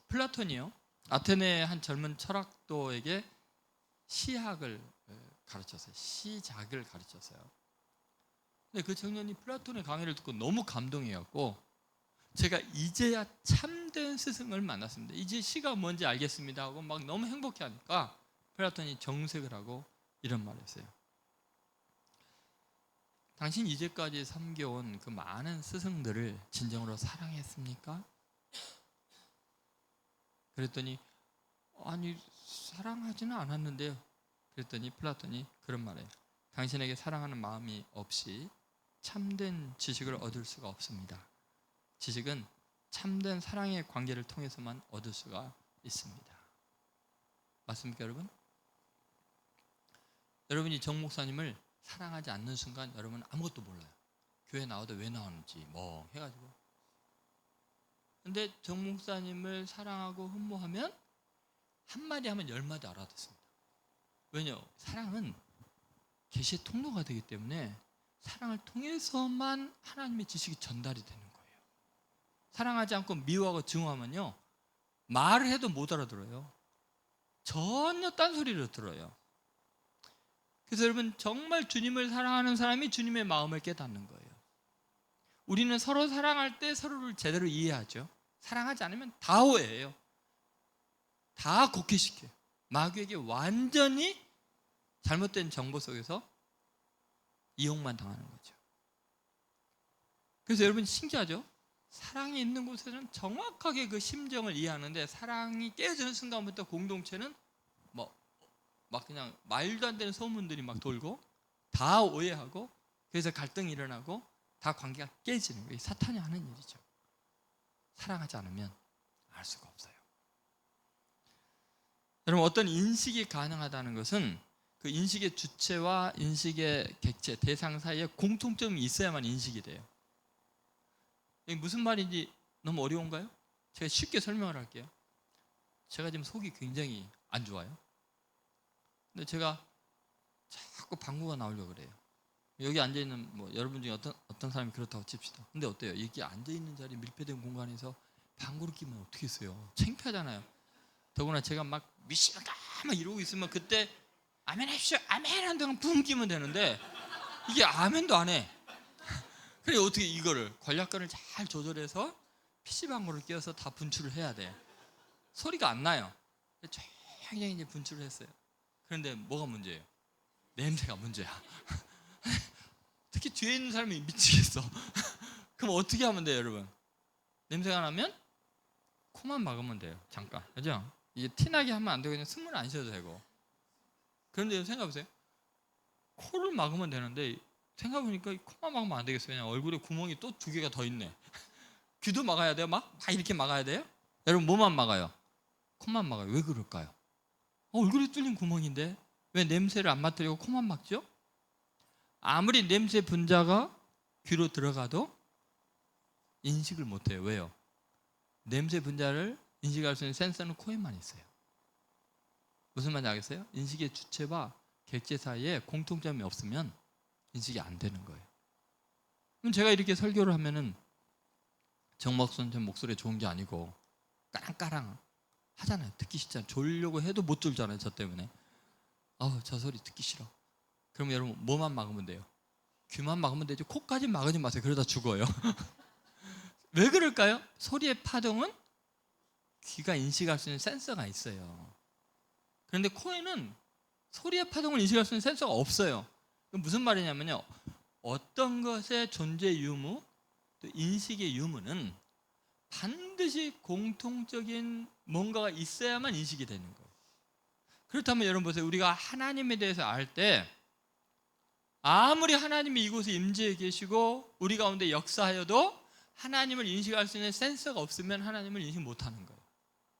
플라톤이요 아테네의 한 젊은 철학도에게 시학을 가르쳤어요. 시작을 가르쳤어요. 근데 그 청년이 플라톤의 강의를 듣고 너무 감동해갖고, 제가 이제야 참된 스승을 만났습니다. 이제 시가 뭔지 알겠습니다 하고 막 너무 행복해하니까 플라톤이 정색을 하고 이런 말을 했어요. 당신 이제까지 섬겨온 그 많은 스승들을 진정으로 사랑했습니까? 그랬더니 아니 사랑하지는 않았는데요. 그랬더니 플라톤이 그런 말이에요. 당신에게 사랑하는 마음이 없이 참된 지식을 얻을 수가 없습니다. 지식은 참된 사랑의 관계를 통해서만 얻을 수가 있습니다. 맞습니까 여러분? 여러분이 정 목사님을 사랑하지 않는 순간 여러분 아무것도 몰라요. 교회 나와도 왜 나오는지 뭐 해가지고. 근데 정 목사님을 사랑하고 흠모하면 한마디 하면 10마디 알아듣습니다. 왜냐? 사랑은 계시의 통로가 되기 때문에 사랑을 통해서만 하나님의 지식이 전달이 되는 거예요. 사랑하지 않고 미워하고 증오하면요 말을 해도 못 알아들어요. 전혀 딴소리를 들어요. 그래서 여러분 정말 주님을 사랑하는 사람이 주님의 마음을 깨닫는 거예요. 우리는 서로 사랑할 때 서로를 제대로 이해하죠. 사랑하지 않으면 다 오해해요. 다 곡해시켜요. 마귀에게 완전히 잘못된 정보 속에서 이용만 당하는 거죠. 그래서 여러분 신기하죠? 사랑이 있는 곳에서는 정확하게 그 심정을 이해하는데, 사랑이 깨지는 순간부터 공동체는 막 그냥 말도 안 되는 소문들이 막 돌고 다 오해하고, 그래서 갈등이 일어나고 다 관계가 깨지는 거예요. 사탄이 하는 일이죠. 사랑하지 않으면 알 수가 없어요. 여러분 어떤 인식이 가능하다는 것은 그 인식의 주체와 인식의 객체, 대상 사이에 공통점이 있어야만 인식이 돼요. 이게 무슨 말인지 너무 어려운가요? 제가 쉽게 설명을 할게요. 제가 지금 속이 굉장히 안 좋아요. 근데 제가 자꾸 방구가 나오려고 그래요. 여기 앉아 있는 뭐 여러분 중에 어떤 사람이 그렇다고 칩시다. 근데 어때요? 여기 앉아 있는 자리 밀폐된 공간에서 방구를 끼면 어떻게 써요? 창피하잖아요. 더구나 제가 막 미시마다 막 이러고 있으면 그때 아멘 하십시오, 아멘 한 동안 붕 끼면 되는데 이게 아멘도 안 해. 그래 어떻게 이거를 권력권을 잘 조절해서 PC방구를 끼워서 다 분출을 해야 돼. 소리가 안 나요. 조용히 이제 분출을 했어요. 그런데 뭐가 문제예요? 냄새가 문제야. 특히 뒤에 있는 사람이 미치겠어. 그럼 어떻게 하면 돼요, 여러분? 냄새가 나면 코만 막으면 돼요. 잠깐, 그죠? 이게 티나게 하면 안 되고 그냥 숨을 안 쉬어도 되고. 그런데 생각해보세요. 코를 막으면 되는데 생각해보니까 코만 막으면 안 되겠어요. 그냥 얼굴에 구멍이 또 2개가 더 있네. 귀도 막아야 돼요? 막 이렇게 막아야 돼요? 여러분 뭐만 막아요? 코만 막아요. 왜 그럴까요? 얼굴에 뚫린 구멍인데 왜 냄새를 안 맡으려고 코만 막죠? 아무리 냄새 분자가 귀로 들어가도 인식을 못해요. 왜요? 냄새 분자를 인식할 수 있는 센서는 코에만 있어요. 무슨 말인지 알겠어요? 인식의 주체와 객체 사이에 공통점이 없으면 인식이 안 되는 거예요. 그럼 제가 이렇게 설교를 하면은 정목선 제 목소리 좋은 게 아니고 까랑까랑 하잖아요. 듣기 싫잖아요. 졸려고 해도 못 졸잖아요. 저 때문에. 저 소리 듣기 싫어. 그럼 여러분 뭐만 막으면 돼요? 귀만 막으면 되죠. 코까지 막으지 마세요. 그러다 죽어요. 왜 그럴까요? 소리의 파동은 귀가 인식할 수 있는 센서가 있어요. 그런데 코에는 소리의 파동을 인식할 수 있는 센서가 없어요. 그럼 무슨 말이냐면요. 어떤 것의 존재 유무, 또 인식의 유무는 반드시 공통적인 뭔가가 있어야만 인식이 되는 거예요. 그렇다면 여러분 보세요. 우리가 하나님에 대해서 알 때 아무리 하나님이 이곳에 임재해 계시고 우리 가운데 역사하여도 하나님을 인식할 수 있는 센서가 없으면 하나님을 인식 못하는 거예요.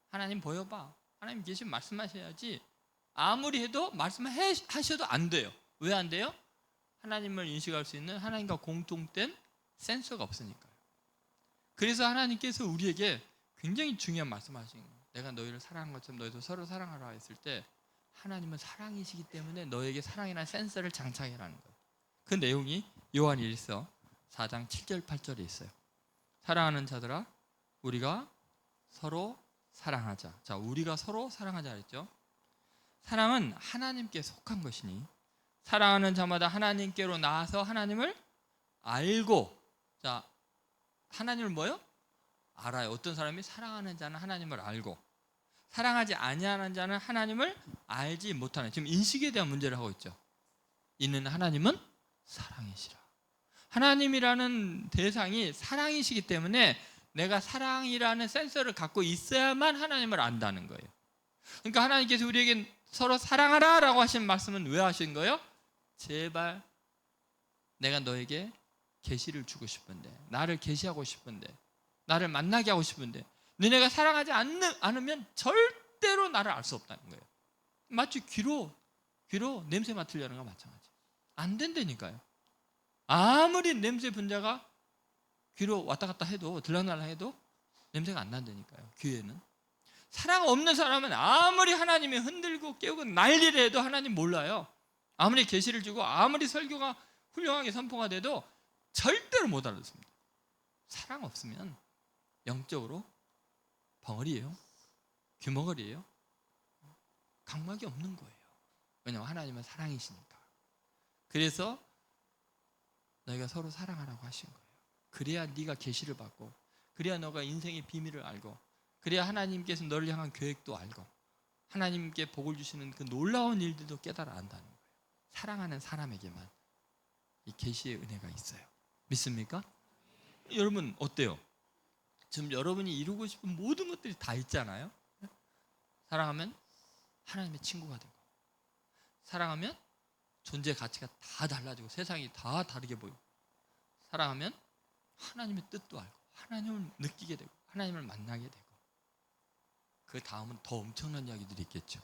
하나님 보여봐. 하나님 계시면 말씀하셔야지. 아무리 해도 말씀하셔도 안 돼요. 왜 안 돼요? 하나님을 인식할 수 있는 하나님과 공통된 센서가 없으니까요. 그래서 하나님께서 우리에게 굉장히 중요한 말씀하신 거예요. 내가 너희를 사랑한 것처럼 너희도 서로 사랑하라 했을 때 하나님은 사랑이시기 때문에 너에게 사랑이라는 센서를 장착해라는 거예요. 그 내용이 요한 1서 4장 7절 8절에 있어요. 사랑하는 자들아 우리가 서로 사랑하자. 자, 우리가 서로 사랑하자 했죠. 사랑은 하나님께 속한 것이니 사랑하는 자마다 하나님께로 나아서 하나님을 알고, 자, 하나님을 뭐요? 알아요. 어떤 사람이 사랑하는 자는 하나님을 알고 사랑하지 아니하는 자는 하나님을 알지 못하는, 지금 인식에 대한 문제를 하고 있죠. 이는 하나님은 사랑이시라. 하나님이라는 대상이 사랑이시기 때문에 내가 사랑이라는 센서를 갖고 있어야만 하나님을 안다는 거예요. 그러니까 하나님께서 우리에게 서로 사랑하라 라고 하신 말씀은 왜 하신 거예요? 제발 내가 너에게 계시를 주고 싶은데, 나를 계시하고 싶은데, 나를 만나게 하고 싶은데 너네가 사랑하지 않으면 절대로 나를 알 수 없다는 거예요. 마치 귀로 냄새 맡으려는 거와 마찬가지. 안 된다니까요. 아무리 냄새 분자가 귀로 왔다 갔다 해도, 들락날락 해도 냄새가 안 난다니까요. 귀에는. 사랑 없는 사람은 아무리 하나님이 흔들고 깨우고 난리를 해도 하나님 몰라요. 아무리 계시를 주고 아무리 설교가 훌륭하게 선포가 돼도 절대로 못 알아듣습니다. 사랑 없으면 영적으로 벙어리예요. 귀머거리예요. 감각이 없는 거예요. 왜냐하면 하나님은 사랑이시니까. 그래서 너희가 서로 사랑하라고 하신 거예요. 그래야 네가 계시를 받고, 그래야 너가 인생의 비밀을 알고, 그래야 하나님께서 너를 향한 계획도 알고, 하나님께 복을 주시는 그 놀라운 일들도 깨달아 안다는 거예요. 사랑하는 사람에게만 이 계시의 은혜가 있어요. 믿습니까? 여러분 어때요? 지금 여러분이 이루고 싶은 모든 것들이 다 있잖아요. 사랑하면 하나님의 친구가 되고, 사랑하면 존재 가치가 다 달라지고 세상이 다 다르게 보이고, 사랑하면 하나님의 뜻도 알고 하나님을 느끼게 되고 하나님을 만나게 되고, 그 다음은 더 엄청난 이야기들이 있겠죠.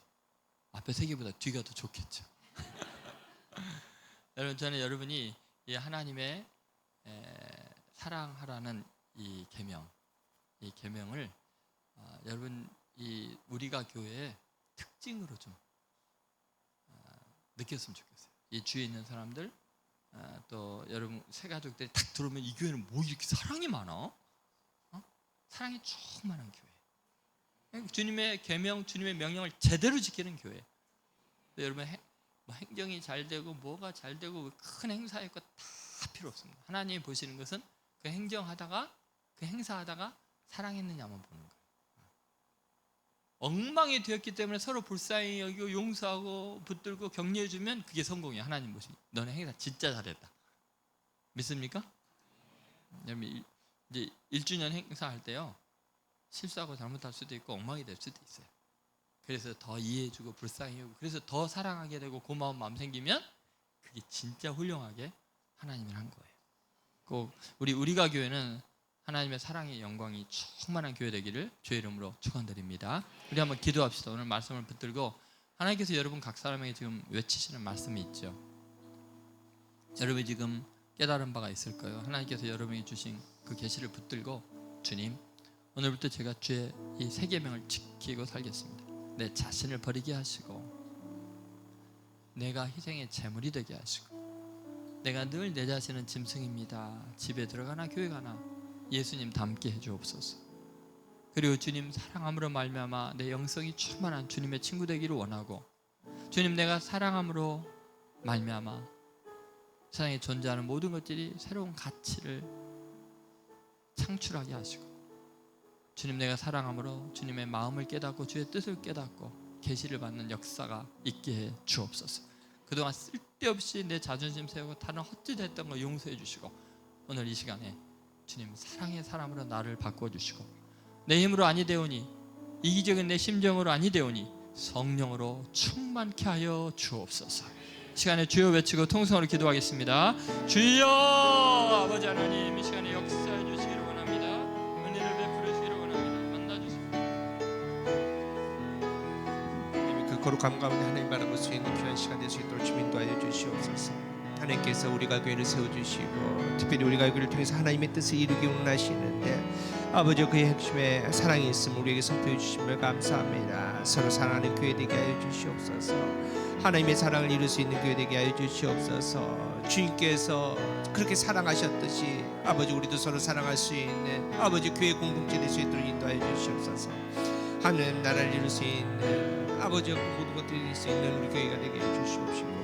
앞에 세 개보다 뒤가 더 좋겠죠. 여러분, 저는 여러분이 이 하나님의 사랑하라는 이 계명을 여러분 이 우리가 교회의 특징으로 좀 느꼈으면 좋겠어요. 이 주위에 있는 사람들, 또 여러분 새 가족들이 딱 들어오면 이 교회는 뭐 이렇게 사랑이 많아? 사랑이 충만한 교회. 주님의 계명, 주님의 명령을 제대로 지키는 교회. 여러분 뭐 행정이 잘 되고 뭐가 잘 되고 큰 행사 있고 다 필요 없습니다. 하나님이 보시는 것은 그 행정하다가 그 행사하다가 사랑했느냐만 보는 거예요. 엉망이 되었기 때문에 서로 불쌍히 여기고 용서하고 붙들고 격려해주면 그게 성공이에요. 하나님 보시기 너네 행사 진짜 잘했다. 믿습니까? 여러분 이제 1주년 행사할 때요 실수하고 잘못할 수도 있고 엉망이 될 수도 있어요. 그래서 더 이해해주고 불쌍히 여기고 그래서 더 사랑하게 되고 고마운 마음 생기면 그게 진짜 훌륭하게 하나님이 한 거예요. 꼭 우리가 교회는 하나님의 사랑의 영광이 충만한 교회 되기를 주의 이름으로 축원드립니다. 우리 한번 기도합시다. 오늘 말씀을 붙들고 하나님께서 여러분 각 사람에게 지금 외치시는 말씀이 있죠. 여러분이 지금 깨달은 바가 있을 거예요. 하나님께서 여러분이 주신 그 계시를 붙들고 주님 오늘부터 제가 주의 이 세 계명을 지키고 살겠습니다. 내 자신을 버리게 하시고 내가 희생의 제물이 되게 하시고 내가 늘 내 자신은 짐승입니다. 집에 들어가나 교회 가나 예수님 닮게 해주옵소서. 그리고 주님 사랑함으로 말미암아 내 영성이 충만한 주님의 친구 되기를 원하고 주님 내가 사랑함으로 말미암아 세상에 존재하는 모든 것들이 새로운 가치를 창출하게 하시고 주님 내가 사랑함으로 주님의 마음을 깨닫고 주의 뜻을 깨닫고 계시를 받는 역사가 있게 해 주옵소서. 그동안 쓸데없이 내 자존심 세우고 다른 헛짓했던 거 용서해 주시고 오늘 이 시간에 주님 사랑의 사람으로 나를 바꿔주시고 내 힘으로 아니 되오니 이기적인 내 심정으로 아니 되오니 성령으로 충만케 하여 주옵소서. 시간에 주여 외치고 통성으로 기도하겠습니다. 주여 아버지 하나님 이 시간에 역사해 주시기를 원합니다. 은혜를 베풀어 주시기를 원합니다. 만나주십시오. 그 거룩함 가운데 하나님 바라볼 수 있는 귀한 시간 될 수 있도록 주님 도와여 주시옵소서. 하나님께서 우리가 교회를 세워주시고 특별히 우리가 교회를 통해서 하나님의 뜻을 이루기 원하시는데 아버지 그의 핵심에 사랑이 있음을 우리에게 선포해 주심을 감사합니다. 서로 사랑하는 교회 되게 하여 주시옵소서. 하나님의 사랑을 이룰 수 있는 교회 되게 하여 주시옵소서. 주님께서 그렇게 사랑하셨듯이 아버지 우리도 서로 사랑할 수 있는 아버지 교회 공동체 될 수 있도록 인도하여 주시옵소서. 하나님 나라를 이룰 수 있는 아버지 모든 것들이 될 수 있는 우리 교회가 되게 해 주시옵시고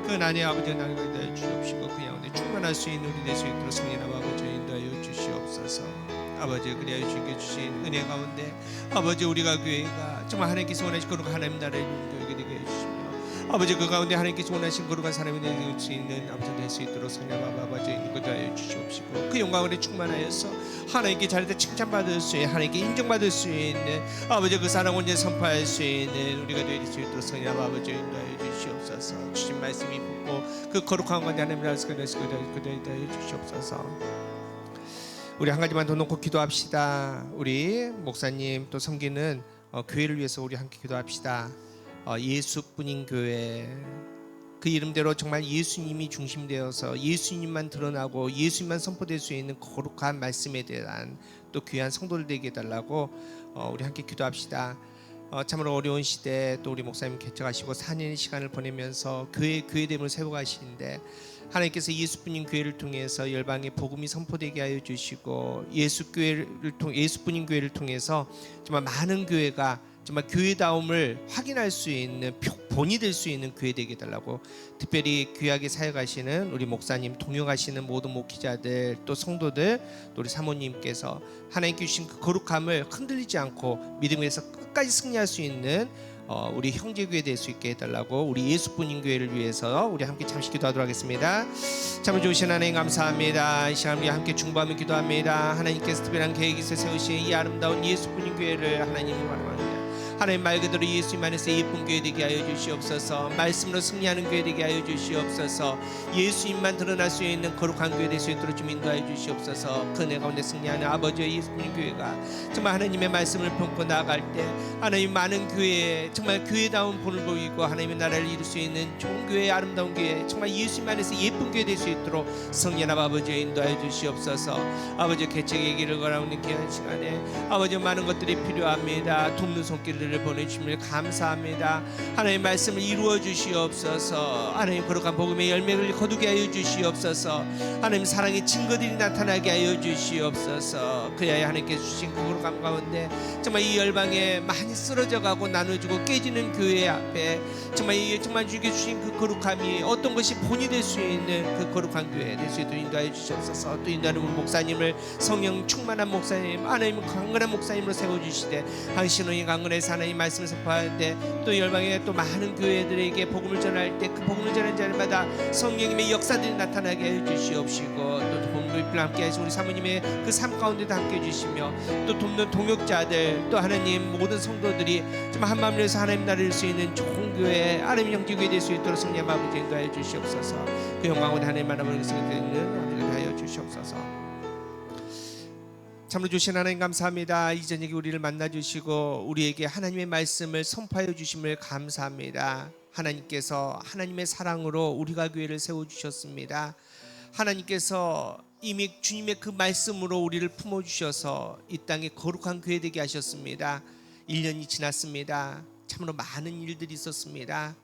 그 난의 아버지 나라가 인도하여 주시옵시고 그 가운데 충만할 수 있는 우리 될 수 있도록 성령님 아버지 인도하여 주시옵소서. 아버지 그리하여 주님께 주신 은혜 가운데 아버지 우리가 교회가 정말 하나님께서 원하신 거룩한 하나님 나라를 이루는 교회가 되게 해주시며 아버지 그 가운데 하나님께서 원하신 거룩한 사람이 될 수 있는 아버지 될 수 있도록 성령 아버지 있는 것도 하여 주시옵시고 그 영광을 충만하여서 하나님께 자리에 칭찬받을 수 있는 하나님께 인정받을 수 있는 아버지 그 사랑 온전히 선포할 수 있는 우리가 될 수 있도록 성령 아버지 인도하여 주시옵소서. 주신 말씀이 붙고 그 거룩한 건데 하나님 나라에서 그대로 주시옵소서. 우리 한 가지만 더 놓고 기도합시다. 우리 목사님 또 섬기는 교회를 위해서 우리 함께 기도합시다. 예수뿐인 교회 그 이름대로 정말 예수님이 중심되어서 예수님만 드러나고 예수님만 선포될 수 있는 거룩한 말씀에 대한 또 귀한 성도들 되게 해달라고 우리 함께 기도합시다. 참으로 어려운 시대 또 우리 목사님 개척하시고 4년의 시간을 보내면서 교회됨을 세워가시는데 하나님께서 예수뿐인 교회를 통해서 열방의 복음이 선포되게 하여 주시고 예수뿐인 교회를 통해서 정말 많은 교회가 정말 교회다움을 확인할 수 있는 본이 될 수 있는 교회 되게 해달라고 특별히 귀하게 사역하시는 우리 목사님 동역하시는 모든 목회자들 또 성도들 또 우리 사모님께서 하나님께 주신 그 거룩함을 흔들리지 않고 믿음에서 끝까지 승리할 수 있는 우리 형제교회 될 수 있게 해달라고 우리 예수뿐인 교회를 위해서 우리 함께 잠시 기도하도록 하겠습니다. 참 좋으신 하나님 감사합니다. 이 시간 우리 함께 중보하며 기도합니다. 하나님께서 특별한 계획이 있어 세우신 이 아름다운 예수뿐인 교회를 하나님이 바라봅니다. 하나님 말 그대로 예수님 안에서 예쁜 교회 되게 하여 주시옵소서. 말씀으로 승리하는 교회 되게 하여 주시옵소서. 예수님만 드러날 수 있는 거룩한 교회 될 수 있도록 좀 인도하여 주시옵소서. 그 내 가운데 승리하는 아버지의 예수님 교회가 정말 하나님의 말씀을 품고 나아갈 때 하나님 많은 교회에 정말 교회다운 본을 보이고 하나님의 나라를 이룰 수 있는 좋은 교회 아름다운 교회 정말 예수님 안에서 예쁜 교회 될 수 있도록 성령님 아버지의 인도하여 주시옵소서. 아버지 개척의 길을 걸어오는 귀한 시간에 아버지 많은 것들이 필요합니다. 돕는 손길을 교회들을 보내주시면 감사합니다. 하나님 말씀을 이루어 주시옵소서. 하나님 거룩한 복음의 열매를 거두게 하여 주시옵소서. 하나님 사랑의 증거들이 나타나게 하여 주시옵소서. 그야야 하나님께서 주신 그 거룩함 가운데 정말 이 열방에 많이 쓰러져가고 나눠주고 깨지는 교회 앞에 정말 주께 주신 그 거룩함이 어떤 것이 본이 될 수 있는 그 거룩한 교회 될 수 있도록 인도하여 주시옵소서. 또 인도하는 목사님을 성령 충만한 목사님, 하나님 강건한 목사님으로 세워주시되 당신의 강건해서 하나님 말씀을 선포하는데 또 열방에 또 많은 교회들에게 복음을 전할 때 그 복음을 전하는 자들마다 성령님의 역사들이 나타나게 하여 주시옵시고 또 돕는 함께 하시고 우리 사모님의 그 삶 가운데도 함께 해주시며 또 돕는 동역자들 또 하나님 모든 성도들이 정말 한마음을 해서 하나님 나라를 수 있는 좋은 교회 하나님 영지교회 될 수 있도록 성령 아버지 인도하여 주시옵소서. 그 영광을 하나님 만나보는 것을 드리는 아버지가 하여 주시옵소서. 참으로 주신 하나님 감사합니다. 이 저녁에 우리를 만나주시고 우리에게 하나님의 말씀을 선포하여 주심을 감사합니다. 하나님께서 하나님의 사랑으로 우리가 교회를 세워주셨습니다. 하나님께서 이미 주님의 그 말씀으로 우리를 품어주셔서 이 땅에 거룩한 교회 되게 하셨습니다. 1년이 지났습니다. 참으로 많은 일들이 있었습니다.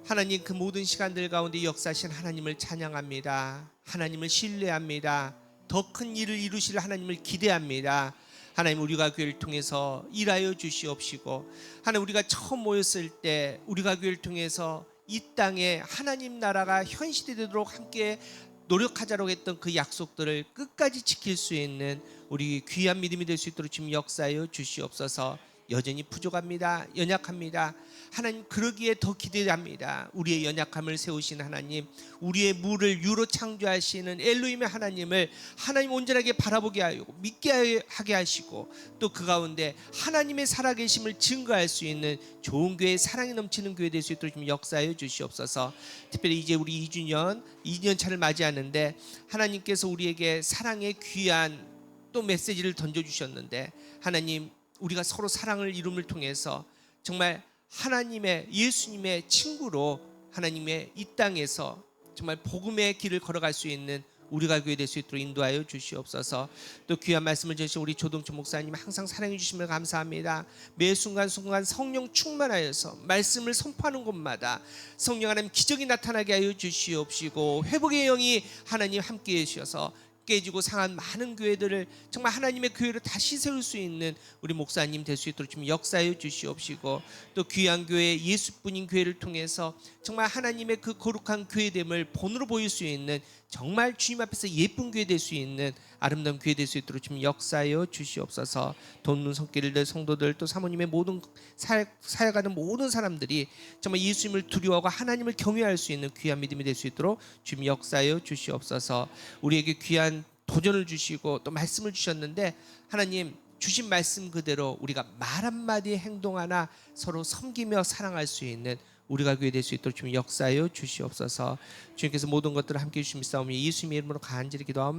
하나님 그 모든 시간들 가운데 역사하신 하나님을 찬양합니다. 하나님을 신뢰합니다. 더 큰 일을 이루실 하나님을 기대합니다. 하나님 우리가 교회를 통해서 일하여 주시옵시고 하나님 우리가 처음 모였을 때 우리가 교회를 통해서 이 땅에 하나님 나라가 현실이 되도록 함께 노력하자고 했던 그 약속들을 끝까지 지킬 수 있는 우리 귀한 믿음이 될 수 있도록 지금 역사하여 주시옵소서. 여전히 부족합니다. 연약합니다. 하나님 그러기에 더 기대합니다. 우리의 연약함을 세우신 하나님, 우리의 물을 유로 창조하시는 엘로힘의 하나님을 하나님 온전하게 바라보게 하고 믿게 하게 하시고 또 그 가운데 하나님의 살아계심을 증거할 수 있는 좋은 교회, 사랑이 넘치는 교회 될 수 있도록 좀 역사하여 주시옵소서. 특별히 이제 우리 2년 차를 맞이하는데 하나님께서 우리에게 사랑의 귀한 또 메시지를 던져주셨는데 하나님 우리가 서로 사랑을 이룸을 통해서 정말 하나님의 예수님의 친구로 하나님의 이 땅에서 정말 복음의 길을 걸어갈 수 있는 우리가 교회 될 수 있도록 인도하여 주시옵소서. 또 귀한 말씀을 주신 우리 조동철 목사님 항상 사랑해 주시면 감사합니다. 매 순간순간 성령 충만하여서 말씀을 선포하는 곳마다 성령 하나님 기적이 나타나게 하여 주시옵시고 회복의 영이 하나님 함께해 주셔서 깨지고 상한 많은 교회들을 정말 하나님의 교회로 다시 세울 수 있는 우리 목사님 될 수 있도록 좀 역사해 주시옵시고 또 귀한 교회 예수뿐인 교회를 통해서 정말 하나님의 그 거룩한 교회됨을 본으로 보일 수 있는 정말 주님 앞에서 예쁜 교회 될 수 있는 아름다운 교회 될 수 있도록 좀 역사하여 주시옵소서. 돕는 손길들 성도들 또 사모님의 모든 사역하는 모든 사람들이 정말 예수님을 두려워하고 하나님을 경외할 수 있는 귀한 믿음이 될 수 있도록 좀 역사하여 주시옵소서. 우리에게 귀한 도전을 주시고 또 말씀을 주셨는데 하나님 주신 말씀 그대로 우리가 말 한마디 행동 하나 서로 섬기며 사랑할 수 있는 우리가 교회 될 수 있도록 좀 역사하여 주시옵소서. 주님께서 모든 것들을 함께 해주시옵소서. 예수님의 이름으로 간절히 기도하옵나이다.